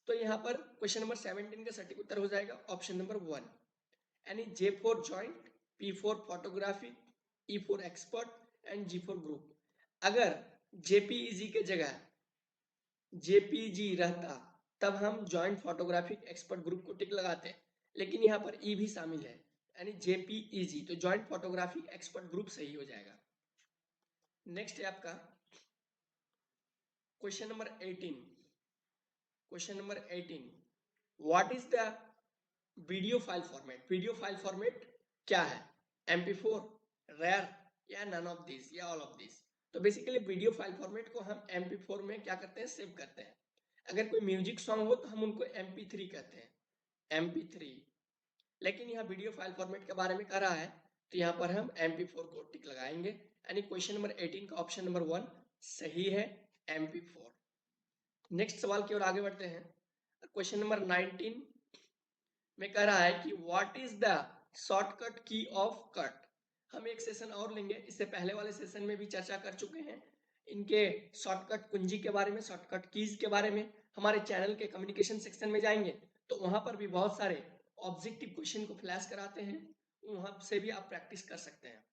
तो यहाँ पर क्वेश्चन नंबर 17 का सटीक उत्तर हो जाएगा ऑप्शन नंबर 1, यानी J for joint, P for photographic, E for expert and G for group. अगर जेपीईजी के जगह जेपीजी रहता तब हम जॉइंट फोटोग्राफिक एक्सपर्ट ग्रुप को टिक लगाते हैं, लेकिन यहाँ पर ई भी शामिल है यानी जेपीईजी, तो जॉइंट फोटोग्राफिक एक्सपर्ट ग्रुप सही हो जाएगा। नेक्स्ट है आपका question number 18, question number 18, what is the video file format क्या है? MP4, रेयर या नन ऑफ दिस या ऑल ऑफ दिस? तो बेसिकली वीडियो फाइल फॉर्मेट को हम MP4 में क्या करते हैं, सेव करते हैं। अगर कोई म्यूजिक सॉन्ग हो तो हम उनको MP3 कहते हैं, MP3। लेकिन यहाँ वीडियो फाइल फॉर्मेट के बारे में कह रहा है तो यहाँ पर हम MP4 को टिक लगाएंगे, यानी क्वेश्चन नंबर 18 का ऑप्शन नंबर 1 सही है, MP4। नेक्स्ट सवाल की ओर आगे बढ़ते हैं। क्वेश्चन नंबर 19 में कह रहा है कि व्हाट इज द शॉर्टकट की ऑफ कट। हम एक सेशन और लेंगे, इससे पहले वाले सेशन में भी चर्चा कर चुके हैं इनके शॉर्टकट कुंजी के बारे में, शॉर्टकट कीज के बारे में। हमारे चैनल के कम्युनिकेशन सेक्शन में जाएंगे तो वहां पर भी बहुत सारे ऑब्जेक्टिव क्वेश्चन को फ्लैश कराते हैं, वहां से भी आप प्रैक्टिस कर सकते हैं।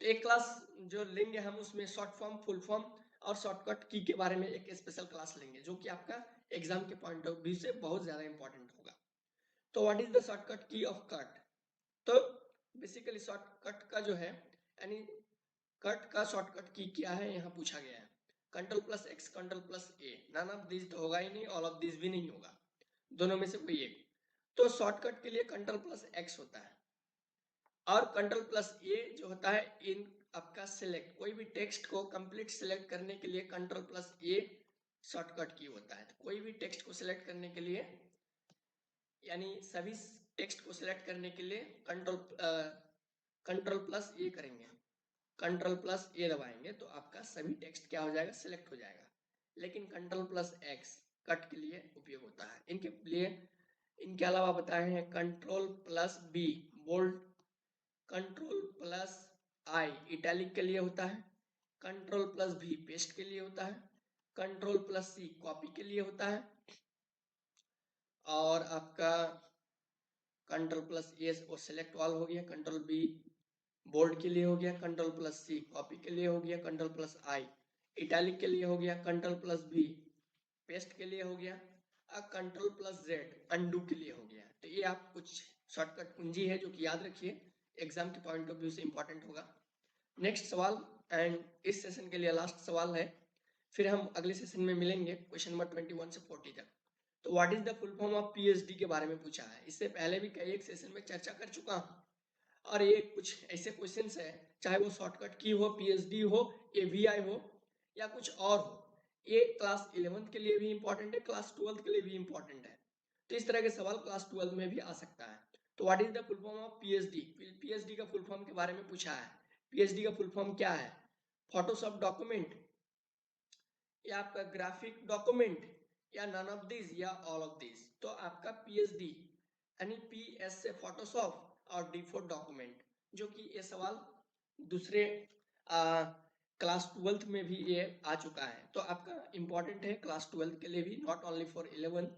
तो एक क्लास जो लेंगे हम उसमें शॉर्ट फॉर्म, फुल फॉर्म और शॉर्टकट की के बारे में एक स्पेशल क्लास लेंगे, जो कि आपका एग्जाम के पॉइंट ऑफ व्यू से बहुत ज्यादा इंपॉर्टेंट होगा। तो व्हाट इज द शॉर्टकट की ऑफ कट? तो बेसिकली शॉर्टकट का जो है, यानी कट का शॉर्टकट की क्या है यहाँ पूछा गया है। Ctrl+X, Ctrl+A, none of this तो होगा ही नहीं, ऑल ऑफ दिस भी नहीं होगा, दोनों में से कोई एक। तो शॉर्टकट के लिए Ctrl+X होता है, और Ctrl+A जो होता है इन आपका सिलेक्ट, कोई भी टेक्स्ट को कंप्लीट सिलेक्ट करने के लिए Ctrl+A शॉर्टकट की होता है। तो कोई भी टेक्स्ट को सिलेक्ट करने के लिए, यानी सभी टेक्स्ट को सिलेक्ट करने के लिए Ctrl+A करेंगे, Ctrl+A दबाएंगे तो आपका सभी टेक्स्ट क्या हो जाएगा, सिलेक्ट हो जाएगा। लेकिन Ctrl+X कट के लिए उपयोग होता है। इनके लिए इनके अलावा बताए हैं Ctrl+B बोल्ड, Ctrl+I इटैलिक के लिए होता है, Ctrl+V पेस्ट के लिए होता है, Ctrl+C कॉपी के लिए होता है, और आपका Ctrl+A वो सिलेक्ट ऑल हो गया, Ctrl+B बोल्ड के लिए हो गया, Ctrl+C कॉपी के लिए हो गया, Ctrl+I इटैलिक के लिए हो गया, Ctrl+V पेस्ट के लिए हो गया, और Ctrl+Z अनडू के लिए हो गया। तो ये आप कुछ शॉर्टकट कुंजी है जो कि याद रखिए, एग्जाम के पॉइंट ऑफ व्यू से इंपॉर्टेंट होगा। नेक्स्ट सवाल, एंड इस सेशन के लिए लास्ट सवाल है, फिर हम अगले सेशन में मिलेंगे क्वेश्चन नंबर 21 से 40 तक। तो what is the full form of PhD के बारे में पूछा है। इससे पहले भी कई एक सेशन में चर्चा कर चुका हूँ, और ये कुछ ऐसे क्वेश्चंस है, चाहे वो शॉर्टकट की हो, PhD हो, AVI हो या कुछ और हो, ये क्लास 11th के लिए भी इंपॉर्टेंट है, क्लास 12th के लिए भी इंपॉर्टेंट है। तो इस तरह के सवाल क्लास 12 में भी आ सकता है। तो what is the full form of PhD? PhD का फुल फॉर्म के बारे में पूछा है। PhD का फुल फॉर्म क्या है? फोटोशॉप डॉक्यूमेंट, या आपका ग्राफिक डॉक्यूमेंट, या नन ऑफ दिस या ऑल ऑफ दिस? तो आपका PhD यानी PS से फोटोशॉप और D फॉर डॉक्यूमेंट, जो कि ये सवाल दूसरे क्लास 12th में भी ये आ चुका है। तो आपका इंपॉर्टेंट है क्लास 12th के लिए भी, नॉट ओनली फॉर 11th,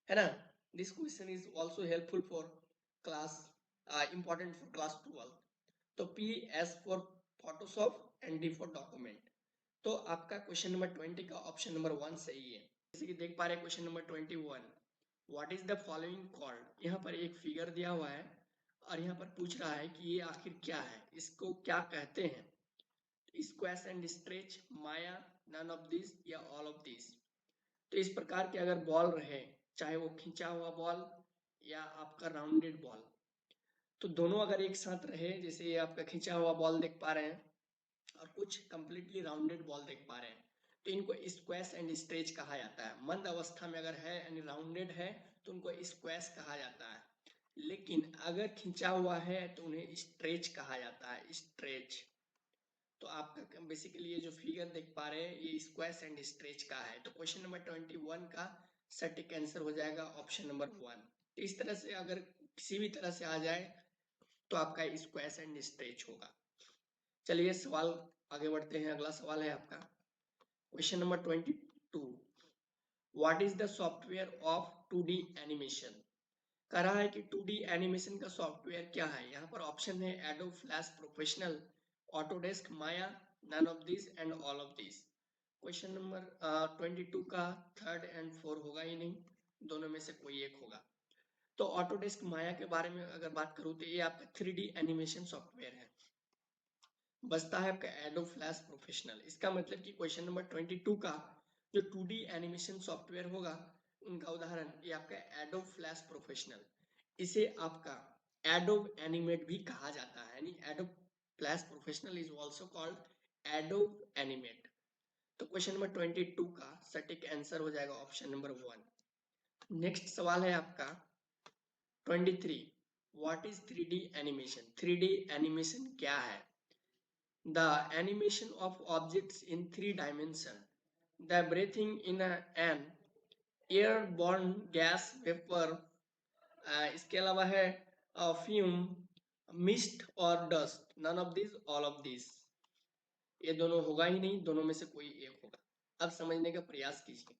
है ना। This question is also helpful for class, important for class 12th। तो PS for Photoshop and D for document. तो आपका क्वेश्चन नंबर 20 का ऑप्शन नंबर 1 सही है। जैसे कि देख पा रहे हैं question number 21, what is the following called. यहाँ पर एक फिगर दिया हुआ है और यहाँ पर पूछ रहा है कि ये आखिर क्या है, इसको क्या कहते हैं। Squash and stretch, Maya, none of this या ऑल ऑफ दिस? तो इस प्रकार के अगर बॉल रहे, चाहे वो खींचा हुआ बॉल या आपका राउंडेड बॉल, तो दोनों अगर एक साथ रहे, जैसे ये आपका खींचा हुआ बॉल देख पा रहे हैं और कुछ कंप्लीटली राउंडेड बॉल देख पा रहे हैं, तो इनको स्क्वैश एंड स्ट्रेच कहा जाता है। मंद अवस्था में अगर है यानी राउंडेड है तो उनको स्क्वैश कहा जाता है, लेकिन अगर खिंचा हुआ है तो उन्हें स्ट्रेच कहा जाता है, स्ट्रेच। तो आपका बेसिकली ये जो फिगर देख पा रहे हैं ये स्क्वैश एंड स्ट्रेच का है। तो क्वेश्चन नंबर 21 का सटीक आंसर हो जाएगा ऑप्शन नंबर 1। तो इस तरह से अगर किसी भी तरह से आ जाए तो आपका स्क्वैश एंड स्ट्रेच होगा। चलिए सवाल आगे बढ़ते हैं। अगला सवाल है आपका question number 22, what is the software of 2D animation. कह रहा है कि 2D एनिमेशन का सॉफ्टवेयर क्या है। यहाँ पर ऑप्शन है Adobe Flash Professional, Autodesk, Maya, none of this and all of this. Question number 22 का 3rd एंड 4 होगा ही नहीं, दोनों में से कोई एक होगा। तो ऑटोडेस्क माया के बारे में अगर बात करूँ तो ये आपका 3D एनिमेशन सॉफ्टवेयर है। बचता है आपका एडोब फ्लैश प्रोफेशनल। इसका मतलब कि क्वेश्चन नंबर 22 का जो 2D एनिमेशन सॉफ्टवेयर होगा उनका उदाहरण ये आपका एडोब फ्लैश प्रोफेशनल। इसे आपका एडोब एनिमेट भी कहा जाता है, यानी adobe Flash professional is also called adobe animate. तो क्वेश्चन नंबर 22 का सटीक आंसर हो जाएगा ऑप्शन नंबर 1। नेक्स्ट सवाल है आपका 23, what is 3D animation? 3D animation क्या है? The animation of objects in 3 dimension, the breathing in an airborne gas vapour, इसके अलावा है फ्यूम, मिस्ट और dust, none of this, all of this. ये दोनों होगा ही नहीं, दोनों में से कोई एक होगा। अब समझने का प्रयास कीजिए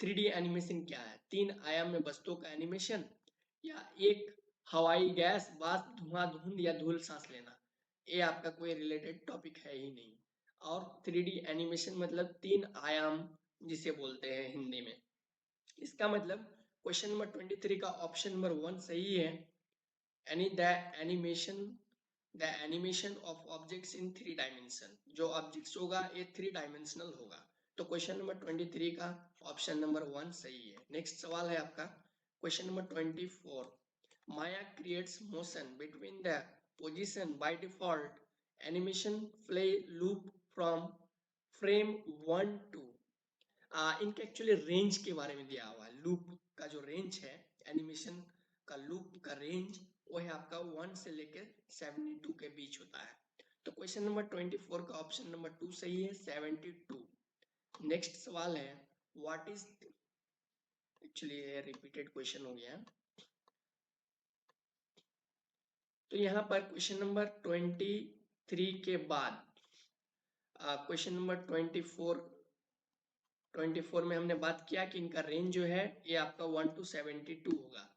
3D एनिमेशन क्या है। 3 आयाम में वस्तुओं का एनिमेशन, या एक हवाई गैस, वाष्प, धुआं, धुंध या धूल सांस लेना, ये आपका कोई रिलेटेड टॉपिक है ही नहीं। और 3D एनिमेशन मतलब 3 आयाम जिसे बोलते हैं हिंदी में। इसका मतलब क्वेश्चन नंबर 23 का ऑप्शन नंबर 1 सही है, यानी the animation of objects in 3 dimension, जो ऑब्जेक्ट्स होगा ये 3 डायमेंशनल होगा। तो क्वेश्चन नंबर 23 का ऑप्शन नंबर 1 सही है। नेक्स्ट सवाल है आपका question number 24, Maya creates motion between the position by default animation play loop from frame 1 to, इनके एक्चुअली रेंज के बारे में दिया हुआ है। लूप का जो रेंज है, एनिमेशन का लूप का रेंज, वो है आपका 1 से लेकर 72 के बीच होता है। तो क्वेश्चन नंबर 24 का ऑप्शन नंबर 2 सही है, 72। नेक्स्ट सवाल है व्हाट इज, एक्चुअली ये रिपीटेड क्वेश्चन हो गया। तो यहाँ पर क्वेश्चन नंबर 23 के बाद क्वेश्चन नंबर 24 में हमने बात किया कि इनका रेंज जो है ये आपका 1 to 72 होगा।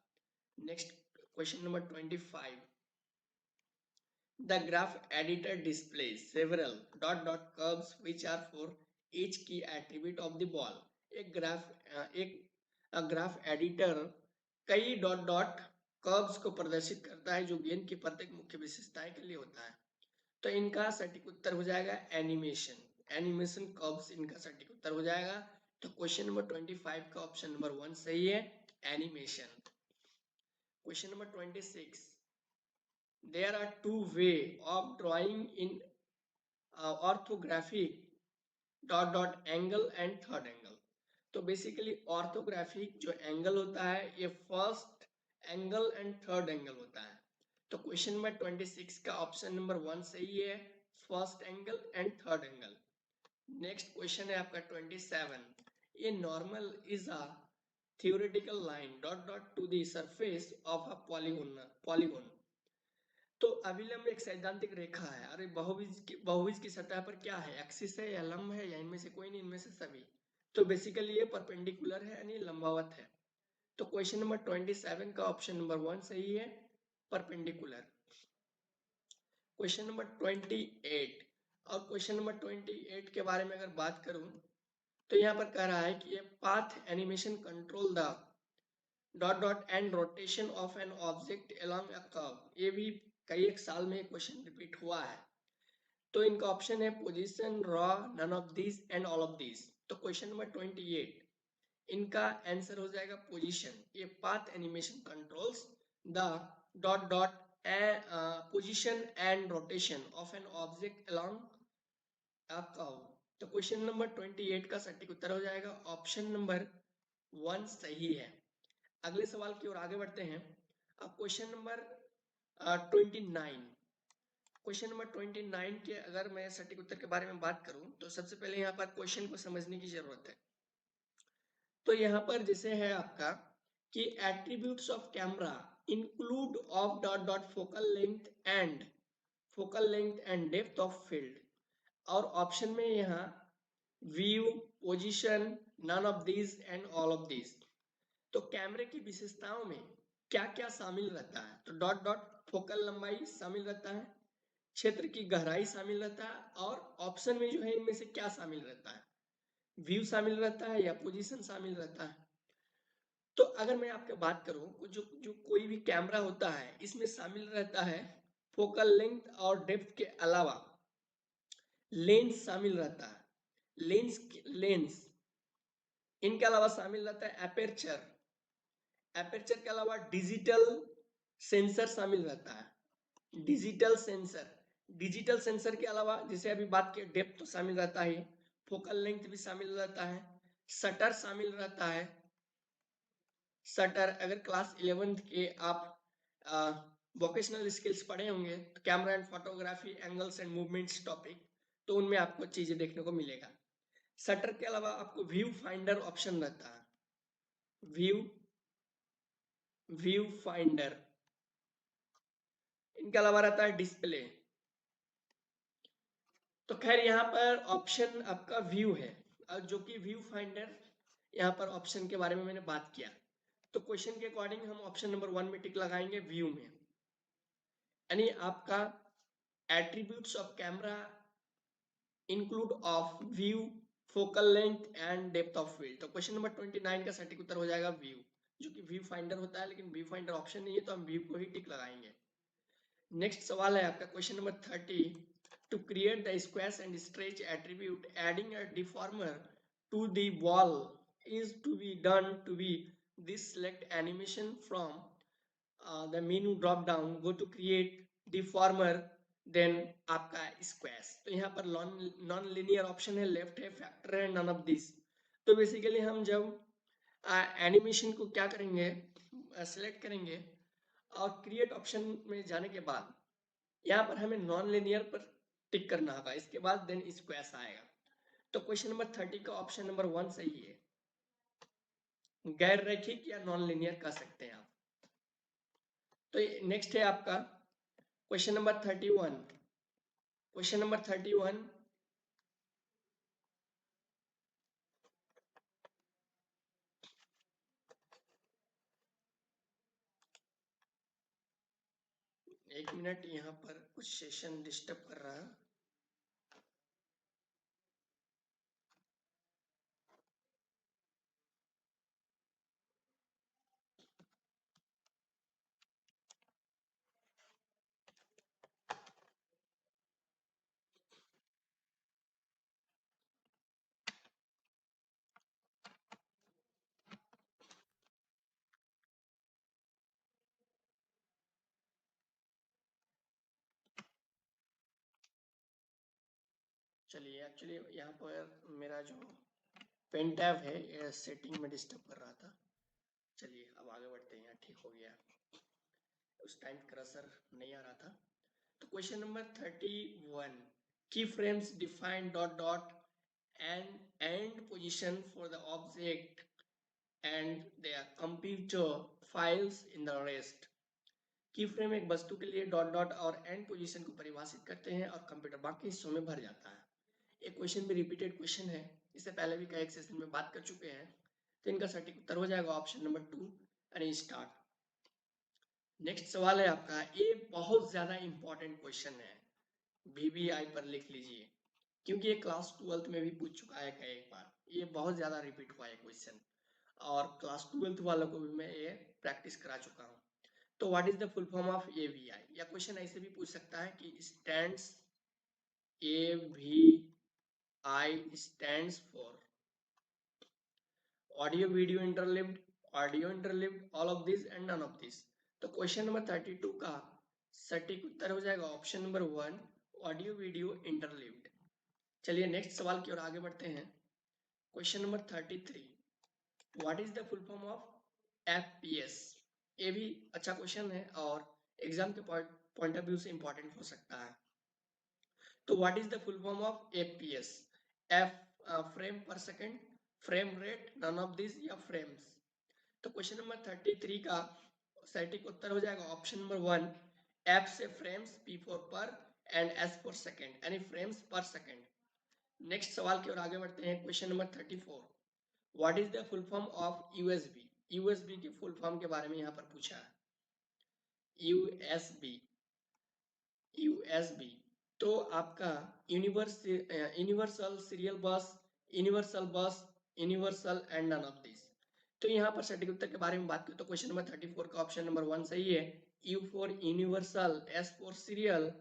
Next question number 25, the graph editor displays several dot dot curves which are for each key attribute of the ball. एक ग्राफ एडिटर कई डॉट डॉट कर्व्स को प्रदर्शित करता है जो गेंद की प्रत्येक मुख्य विशेषताएं के लिए होता है। तो इनका सटीक उत्तर हो जाएगा एनिमेशन, एनिमेशन कर्व्स इनका सटीक उत्तर हो जाएगा। तो क्वेश्चन नंबर 25 का ऑप्शन नंबर 1 सही है, animation. Question number 26, there are two way of drawing in orthographic dot dot angle and third angle। तो बेसिकली ऑर्थोग्राफिक जो एंगल होता है ये first angle and third angle होता है। तो क्वेश्चन नंबर 26 का ऑप्शन नंबर 1 सही है, first angle and third angle. Next question है आपका 27, ये normal is a theoretical line dot dot to the surface of a polygon। तो अभिलंब एक सैद्धांतिक रेखा है। अरे बहुभुज की सतह पर क्या है, एक्सिस है या लंब है या इनमें से कोई नहीं, इनमें से सभी। तो बेसिकली ये परपेंडिकुलर है यानी लंबावत है। तो क्वेश्चन नंबर 27 का ऑप्शन नंबर 1 सही है, परपेंडिकुलर। क्वेश्चन नंबर 28, और क्वेश्चन नंबर 28 के बारे में अगर बात करूं तो यहाँ पर कह रहा है कि ये path animation control the dot dot and rotation of an object along a curve. ये भी कई एक साल में क्वेश्चन रिपीट हुआ है। तो इनका ऑप्शन है position, raw, none of this and all of this. तो क्वेश्चन नंबर 28 इनका आंसर हो जाएगा पोजीशन। ये path animation controls the dot dot position and rotation of an object along a curve. तो क्वेश्चन नंबर 28 का सटीक उत्तर हो जाएगा ऑप्शन नंबर 1 सही है। अगले सवाल की ओर आगे बढ़ते हैं। अब क्वेश्चन नंबर 29, क्वेश्चन नंबर 29 के अगर मैं सटीक उत्तर के बारे में बात करूं तो सबसे पहले यहाँ पर क्वेश्चन को समझने की जरूरत है। तो यहाँ पर जैसे है आपका कि attributes of camera include of dot dot focal length and depth of field. और ऑप्शन में यहाँ view, position, none of this and all of this. तो कैमरे की विशेषताओं में क्या क्या शामिल रहता है, तो डॉट डॉट फोकल लंबाई शामिल रहता है, क्षेत्र की गहराई शामिल रहता है, और ऑप्शन में जो है इनमें से क्या शामिल रहता है, व्यू शामिल रहता है या पोजीशन शामिल रहता है। तो अगर मैं आपके बात करूं जो जो कोई भी कैमरा होता है इसमें शामिल रहता है फोकल लेंथ और डेप्थ के अलावा लेंस शामिल रहता है। लेंस इनके अलावा शामिल रहता है एपर्चर, एपर्चर के अलावा डिजिटल सेंसर शामिल रहता है, डिजिटल सेंसर। डिजिटल सेंसर के अलावा जैसे अभी बात की डेप्थ तो शामिल रहता है, फोकल लेंथ भी शामिल रहता है, शटर शामिल रहता है। शटर अगर क्लास 11th के आप वोकेशनल स्किल्स पढ़े होंगे तो camera and photography, angles and movements topic, तो उनमें आपको चीजें देखने को मिलेगा। शटर के अलावा आपको व्यू फाइंडर ऑप्शन रहता है, व्यू फाइंडर। इनके अलावा रहता है डिस्प्ले। तो खैर यहाँ पर ऑप्शन आपका व्यू है, और जो कि व्यू फाइंडर यहाँ पर ऑप्शन के बारे में मैंने बात किया। तो क्वेश्चन के अकॉर्डिंग हम ऑप्शन नंबर 1 में टिक लगाएंगे व्यू में, यानी आपका attributes of camera include of view, focal length and depth of field. तो क्वेश्चन नंबर 29 का सटीक उत्तर हो जाएगा व्यू, जो कि व्यू फाइंडर होता है, लेकिन व्यू फाइंडर ऑप्शन नहीं है तो हम व्यू को ही टिक लगाएंगे। नेक्स्ट सवाल है आपका question number 30, to create the squash and stretch attribute adding a deformer to the wall is to be done to be this select animation from the menu drop down, go to create deformer, then आपका squash. तो यहाँ पर non linear option है, left है, factor है, none of this. तो basically हम जब एनिमेशन को क्या करेंगे, सेलेक्ट करेंगे और क्रिएट ऑप्शन में जाने के बाद यहाँ पर हमें नॉन लिनियर पर टिक करना होगा, इसके बाद देन स्क्वैश आएगा। तो क्वेश्चन नंबर 30 का ऑप्शन नंबर 1 सही है, गैर रैखिक या नॉन लिनियर कह सकते हैं आप। तो नेक्स्ट है आपका क्वेश्चन नंबर 31। क्वेश्चन नंबर 31, एक मिनट, यहाँ पर कुछ सेशन डिस्टर्ब कर रहा है। चलिए, एक्चुअली यहाँ पर मेरा जो पेन टैब है ये सेटिंग में डिस्टर्ब कर रहा था। चलिए अब आगे बढ़ते हैं, ठीक हो गया, उस टाइम क्रसर नहीं आ रहा था। तो क्वेश्चन नंबर 31, की frames define dot dot and position for the object and their computer files in the rest। की फ्रेम एक वस्तु के लिए डॉट डॉट और एंड पोजीशन को परिभाषित करते हैं और कंप्यूटर बाकी हिस्सों में भर जाता है। एक क्वेश्चन भी रिपीटेड क्वेश्चन है, इससे पहले भी कई सेशन में बात कर चुके हैं। तो इनका सटीक उत्तर हो जाएगा ऑप्शन नंबर 2 यानी स्टार्ट। नेक्स्ट सवाल है आपका, ये बहुत ज्यादा इंपॉर्टेंट क्वेश्चन है, VBI पर लिख लीजिए, क्योंकि ये क्लास 12th में भी पूछ चुका है कई बार, ये बहुत ज्यादा रिपीट हुआ है क्वेश्चन, और क्लास 12th वालों को भी मैं ये प्रैक्टिस करा चुका हूँ। तो what is the full form of AVI, या क्वेश्चन ऐसे भी पूछ सकता है कि stands AVI stands for audio video interleaved, audio interleaved, all of this and none of this. तो क्वेश्चन नंबर 32 का सटीक उत्तर हो जाएगा option number 1 audio video interleaved. चलिए नेक्स्ट सवाल की ओर आगे बढ़ते हैं। Question number 33, what is the full form of FPS। ये भी अच्छा क्वेश्चन है और एग्जाम के पॉइंट ऑफ व्यू से इंपॉर्टेंट हो सकता है। तो what is the full form of FPS, F frame per second, frame rate, none of this या फ्रेम्स। तो क्वेश्चन नंबर 33 का सटीक उत्तर हो जाएगा ऑप्शन नंबर 1 F से frames, P for per and S for second, यानी फ्रेम्स पर सेकंड। नेक्स्ट सवाल की ओर आगे बढ़ते हैं। Question number 34, what is the full form of USB। USB की फुल फॉर्म के बारे में यहाँ पर पूछा है, USB। तो आपका universal serial bus, universal and none of this. तो यहाँ पर सटीक उत्तर के बारे में बात करें तो क्वेश्चन नंबर 34 का ऑप्शन नंबर 1 सही है, U for universal, S for serial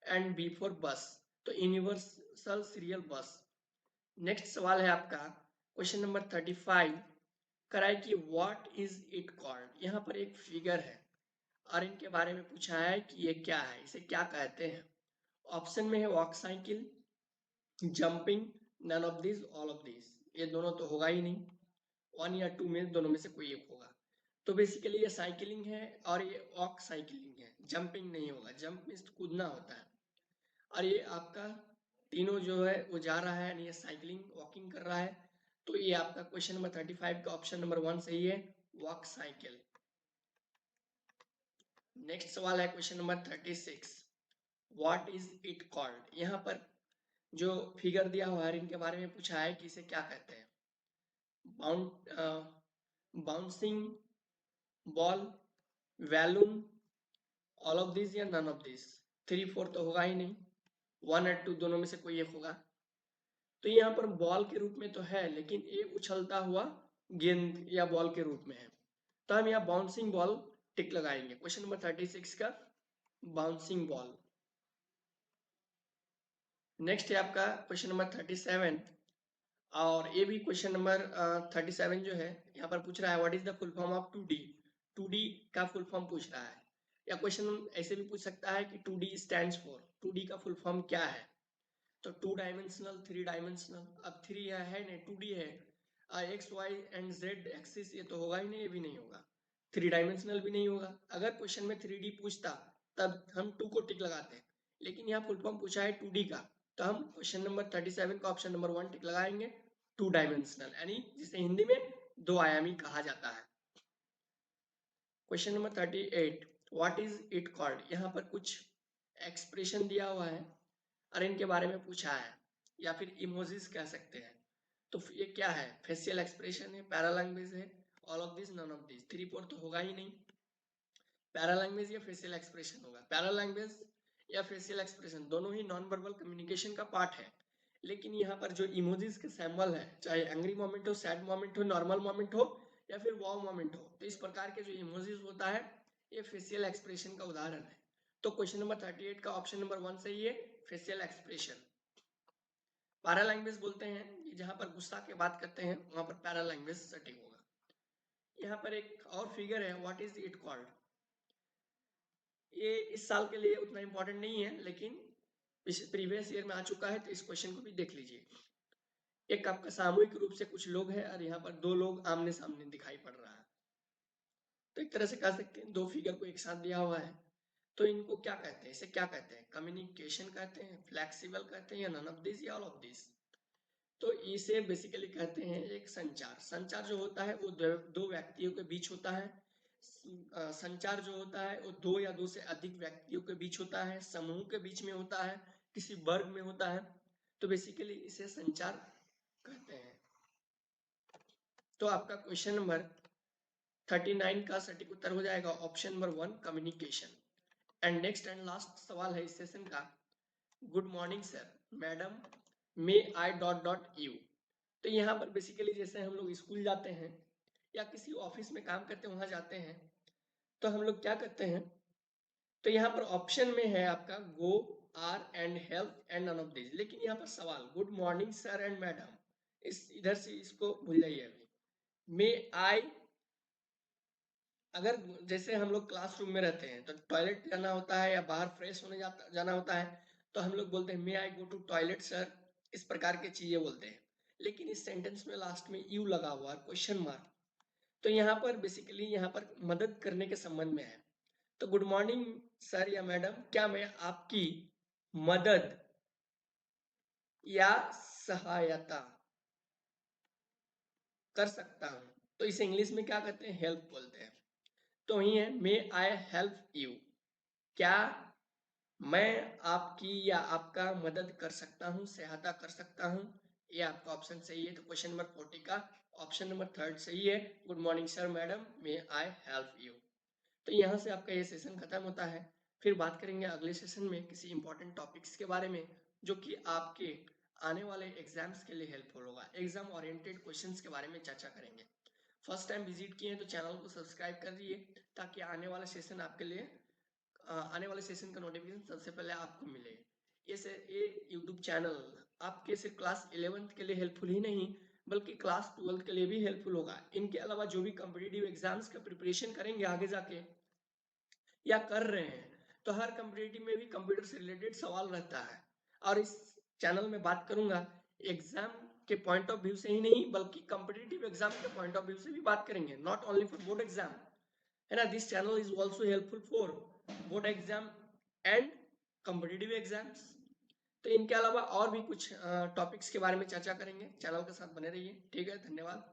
and B for बस। तो यूनिवर्सल सीरियल बस। नेक्स्ट सवाल है आपका क्वेश्चन नंबर 35, कराए कि व्हाट इज इट कॉल्ड। यहाँ पर एक फिगर है और इनके बारे में पूछा है कि ये क्या है, इसे क्या कहते हैं। ऑप्शन में है walk cycle, jumping, none of this, all of this. ये दोनों तो होगा ही नहीं, 1 या 2 में दोनों में से कोई एक होगा। तो बेसिकली ये साइकिलिंग है और ये वॉक साइकिलिंग है, जंपिंग नहीं होगा। जंप मीन्स कूदना होता है। और ये आपका तीनों जो है वो जा रहा है, यानी ये साइकिलिंग वॉकिंग कर रहा है। तो ये आपका क्वेश्चन नंबर 35 का ऑप्शन नंबर 1 सही है, वॉक साइकिल। नेक्स्ट सवाल है question number 36, what is it called. यहाँ पर जो फिगर दिया हुआ है इनके बारे में पूछा है कि इसे क्या कहते हैं। Bouncing ball, balloon, all of this या नन ऑफ दिस। 3 4 तो होगा ही नहीं, 1 और 2 दोनों में से कोई एक होगा। तो यहाँ पर बॉल के रूप में तो है, लेकिन ये उछलता हुआ गेंद या बॉल के रूप में है, तो हम यहाँ बाउंसिंग बॉल टिक लगाएंगे। क्वेश्चन नंबर 36 का बाउंसिंग बॉल। नेक्स्ट है आपका क्वेश्चन नंबर 37, और ये भी क्वेश्चन नंबर 37 जो है यहाँ पर पूछ रहा है what is the full form of 2D। 2D का फुल फॉर्म पूछ रहा है, या क्वेश्चन ऐसे भी पूछ सकता है कि 2D स्टैंड्स फॉर, 2D का फुल फॉर्म क्या है। तो 2 डायमेंशनल, 3 डायमेंशनल, अब 3 है नहीं, 2D है। X Y and Z axis, ये तो होगा ही नहीं, ये भी नहीं होगा। 3 डायमेंशनल भी नहीं होगा। अगर क्वेश्चन में 3D पूछता तब हम 2 को टिक लगाते हैं, लेकिन यहाँ फुल फॉर्म पूछा है 2D का, तो हम क्वेश्चन नंबर 37 का ऑप्शन नंबर 1 टिक लगाएंगे, 2 डायमेंशनल, यानी जिसे हिंदी में 2 आयामी कहा जाता है। Question number 38, what is it called. यहाँ पर कुछ एक्सप्रेशन दिया हुआ है और इनके बारे में पूछा है, या फिर इमोजीज कह सकते हैं। तो ये क्या है, फेशियल एक्सप्रेशन है, पैरा लैंग्वेज है, all of this, none of this. 3 4 तो होगा ही नहीं, पैरा लैंग्वेज या फेशियल एक्सप्रेशन होगा। पैरा लैंग्वेज या फेशियल एक्सप्रेशन दोनों ही नॉन वर्बल कम्युनिकेशन का पार्ट है, लेकिन यहाँ पर जो इमोजीज के सिंबल है, चाहे एंग्री मोमेंट हो, सैड मोमेंट हो, नॉर्मल मोमेंट हो, या फिर वाव मोमेंट हो, तो इस प्रकार के जो इमोजीज होता है ये फेशियल एक्सप्रेशन का उदाहरण है। तो क्वेश्चन नंबर 38 का ऑप्शन नंबर 1 सही है, फेशियल एक्सप्रेशन। पैरा लैंग्वेज बोलते हैं कि जहां पर गुस्सा के बात करते हैं वहां पर पैरा लैंग्वेज सेटिंग होगा। यहाँ पर एक और फिगर है, व्हाट इज इट कॉल्ड। ये इस साल के लिए उतना इंपॉर्टेंट नहीं है, लेकिन प्रीवियस ईयर में आ चुका है, तो इस क्वेश्चन को भी देख लीजिए। एक आपका सामूहिक रूप से कुछ लोग हैं और यहाँ पर 2 लोग आमने सामने दिखाई पड़ रहा है। तो एक तरह से कह सकते हैं 2 फिगर को एक साथ दिया हुआ है, तो इनको क्या कहते हैं, इसे क्या कहते हैं, कम्युनिकेशन कहते हैं, फ्लेक्सिबल कहते हैं, या नन ऑफ दिस या ऑल ऑफ दिस। तो इसे बेसिकली कहते हैं एक संचार। संचार जो होता है वो दो व्यक्तियों के बीच होता है। संचार जो होता है वो 2 या 2 से अधिक व्यक्तियों के बीच होता है, समूह के बीच में होता है, किसी वर्ग में होता है। तो बेसिकली इसे संचार कहते हैं। तो आपका क्वेश्चन नंबर 39 का सटीक उत्तर हो जाएगा option number 1, communication. And next and last सवाल है इस सेशन का, good morning sir, madam, may I dot dot U. तो यहाँ पर बेसिकली जैसे हम लोग स्कूल जाते हैं या किसी ऑफिस में काम करते हैं वहां जाते हैं, तो हम लोग क्या करते हैं, तो यहाँ पर ऑप्शन में है आपका go, are and help and none of this. लेकिन यहाँ पर सवाल good morning sir and madam, इस इधर से इसको भूल जाइए अभी। मे आई, अगर जैसे हम लोग क्लासरूम में रहते हैं तो टॉयलेट जाना होता है या बाहर फ्रेश होने जाना होता है, तो हम लोग बोलते हैं मे आई गो टू टॉयलेट सर, इस प्रकार के चीजें बोलते हैं। लेकिन इस सेंटेंस में लास्ट में यू लगा हुआ है, क्वेश्चन मार्क। तो यहाँ पर बेसिकली यहाँ पर मदद करने के संबंध में है। तो गुड मॉर्निंग सर या मैडम, क्या मैं आपकी मदद या सहायता कर सकता हूँ। तो इसे इंग्लिश में क्या कहते हैं, हेल्प बोलते हैं। तो वही है मे आई हेल्प यू, क्या मैं आपकी या आपका मदद कर सकता हूँ, सहायता कर सकता हूँ। ये आपका ऑप्शन सही है। तो क्वेश्चन नंबर 40 का ऑप्शन नंबर 3 सही है, good morning sir madam, may I help you. तो यहाँ से आपका ये सेशन खत्म होता है। फिर बात करेंगे अगले सेशन में किसी इंपॉर्टेंट टॉपिक्स के बारे में, जो कि आपके आने वाले एग्जाम्स के लिए हेल्पफुल होगा। एग्जाम ओरिएंटेड क्वेश्चंस के बारे में चर्चा करेंगे। फर्स्ट टाइम विजिट किए हैं तो चैनल को सब्सक्राइब कर दिए, ताकि आने वाला सेशन आपके लिए आने वाले सेशन का नोटिफिकेशन सबसे पहले आपको मिले। ये यूट्यूब चैनल आपके सिर्फ क्लास 11th के लिए हेल्पफुल ही नहीं, बल्कि क्लास 12th के लिए भी हेल्पफुल होगा। इनके अलावा जो भी कॉम्पिटिटिव एग्जाम्स का प्रिपरेशन करेंगे आगे जाके, या कर रहे हैं, तो हर कॉम्पिटिटिव में भी कंप्यूटर से रिलेटेड सवाल रहता है। और इस चैनल में बात करूंगा एग्जाम के पॉइंट ऑफ व्यू से ही नहीं, बल्कि कॉम्पिटिटिव एग्जाम के पॉइंट ऑफ व्यू से भी बात करेंगे, not only for board exam, है ना। This channel is also helpful for board exam and competitive exams. तो इनके अलावा और भी कुछ टॉपिक्स के बारे में चर्चा करेंगे, चैनल के साथ बने रहिए। ठीक है, धन्यवाद।